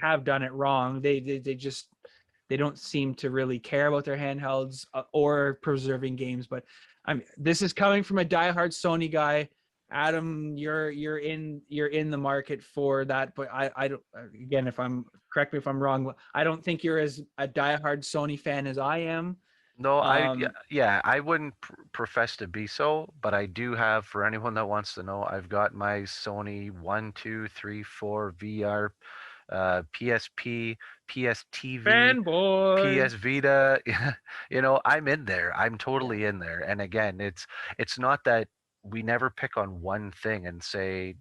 have done it wrong. They just, they don't seem to really care about their handhelds or preserving games. But this is coming from a diehard Sony guy. Adam, you're in the market for that, but I don't. Again, correct me if I'm wrong. I don't think you're as a diehard Sony fan as I am. no, I wouldn't profess to be so, but I do have, for anyone that wants to know, I've got my Sony 1, 2, 3, 4 VR, PSP, PS TV, Fanboy. PS Vita. I'm in there. I'm totally in there. And again, it's not that we never pick on one thing and say,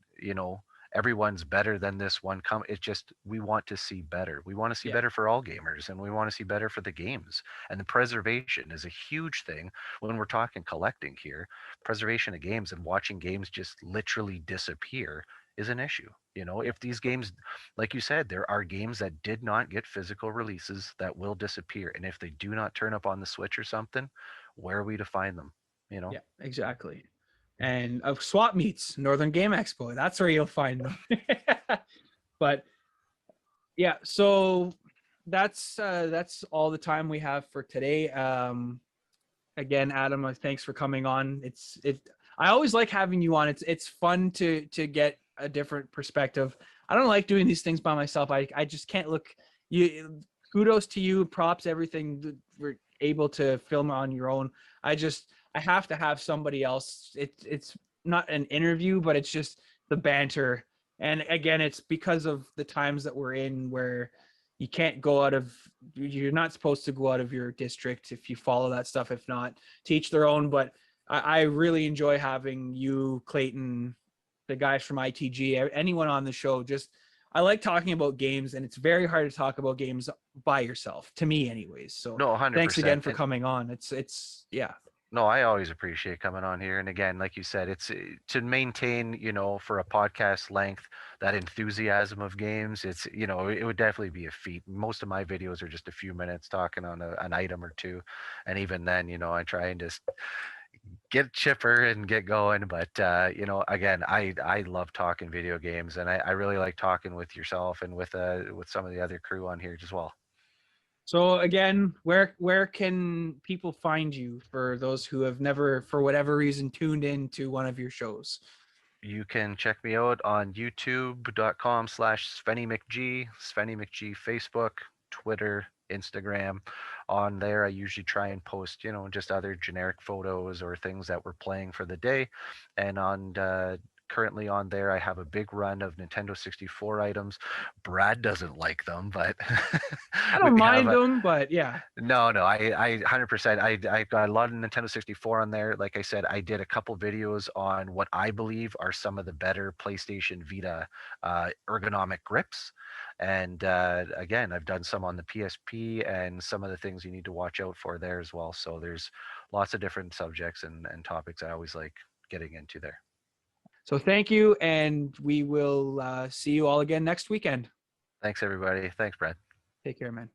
everyone's better than this one. It's just we want to see better. We want to see Yeah. better for all gamers, and we want to see better for the games. And the preservation is a huge thing when we're talking collecting here. Preservation of games and watching games just literally disappear is an issue. You know, if these games, like you said, there are games that did not get physical releases that will disappear. And if they do not turn up on the Switch or something, where are we to find them? You know? Yeah, exactly. And swap meets, Northern Game Expo. That's where you'll find them. But yeah, so that's all the time we have for today. Again, Adam, thanks for coming on. I always like having you on. It's fun to get a different perspective. I don't like doing these things by myself. I just can't look. You kudos to you, props, everything. We're able to film on your own. I have to have somebody else. It's not an interview, but it's just the banter. And again, it's because of the times that we're in where you can't go out of, you're not supposed to go out of your district if you follow that stuff. If not, teach their own. But I really enjoy having you, Clayton, the guys from ITG, anyone on the show. Just, I like talking about games, and it's very hard to talk about games by yourself, to me anyways. So No, 100%. thanks again for coming on. It's yeah. No, I always appreciate coming on here. And again, like you said, it's to maintain, you know, for a podcast length, that enthusiasm of games. It's, you know, it would definitely be a feat. Most of my videos are just a few minutes talking on an item or two. And even then, you know, I try and just get chipper and get going. But, you know, again, I love talking video games, and I really like talking with yourself and with some of the other crew on here as well. So again, where can people find you for those who have never, for whatever reason, tuned in to one of your shows? You can check me out on youtube.com/SvennyMcG, Svenny McG, Facebook, Twitter, Instagram. On there, I usually try and post, you know, just other generic photos or things that we're playing for the day. And on currently on there, I have a big run of Nintendo 64 items. Brad doesn't like them, but I don't we mind have them, but yeah. no, I 100%. I got a lot of Nintendo 64 on there. Like I said, I did a couple videos on what I believe are some of the better PlayStation Vita ergonomic grips. And again, I've done some on the PSP and some of the things you need to watch out for there as well. So there's lots of different subjects and topics I always like getting into there. So thank you, and we will see you all again next weekend. Thanks, everybody. Thanks, Brad. Take care, man.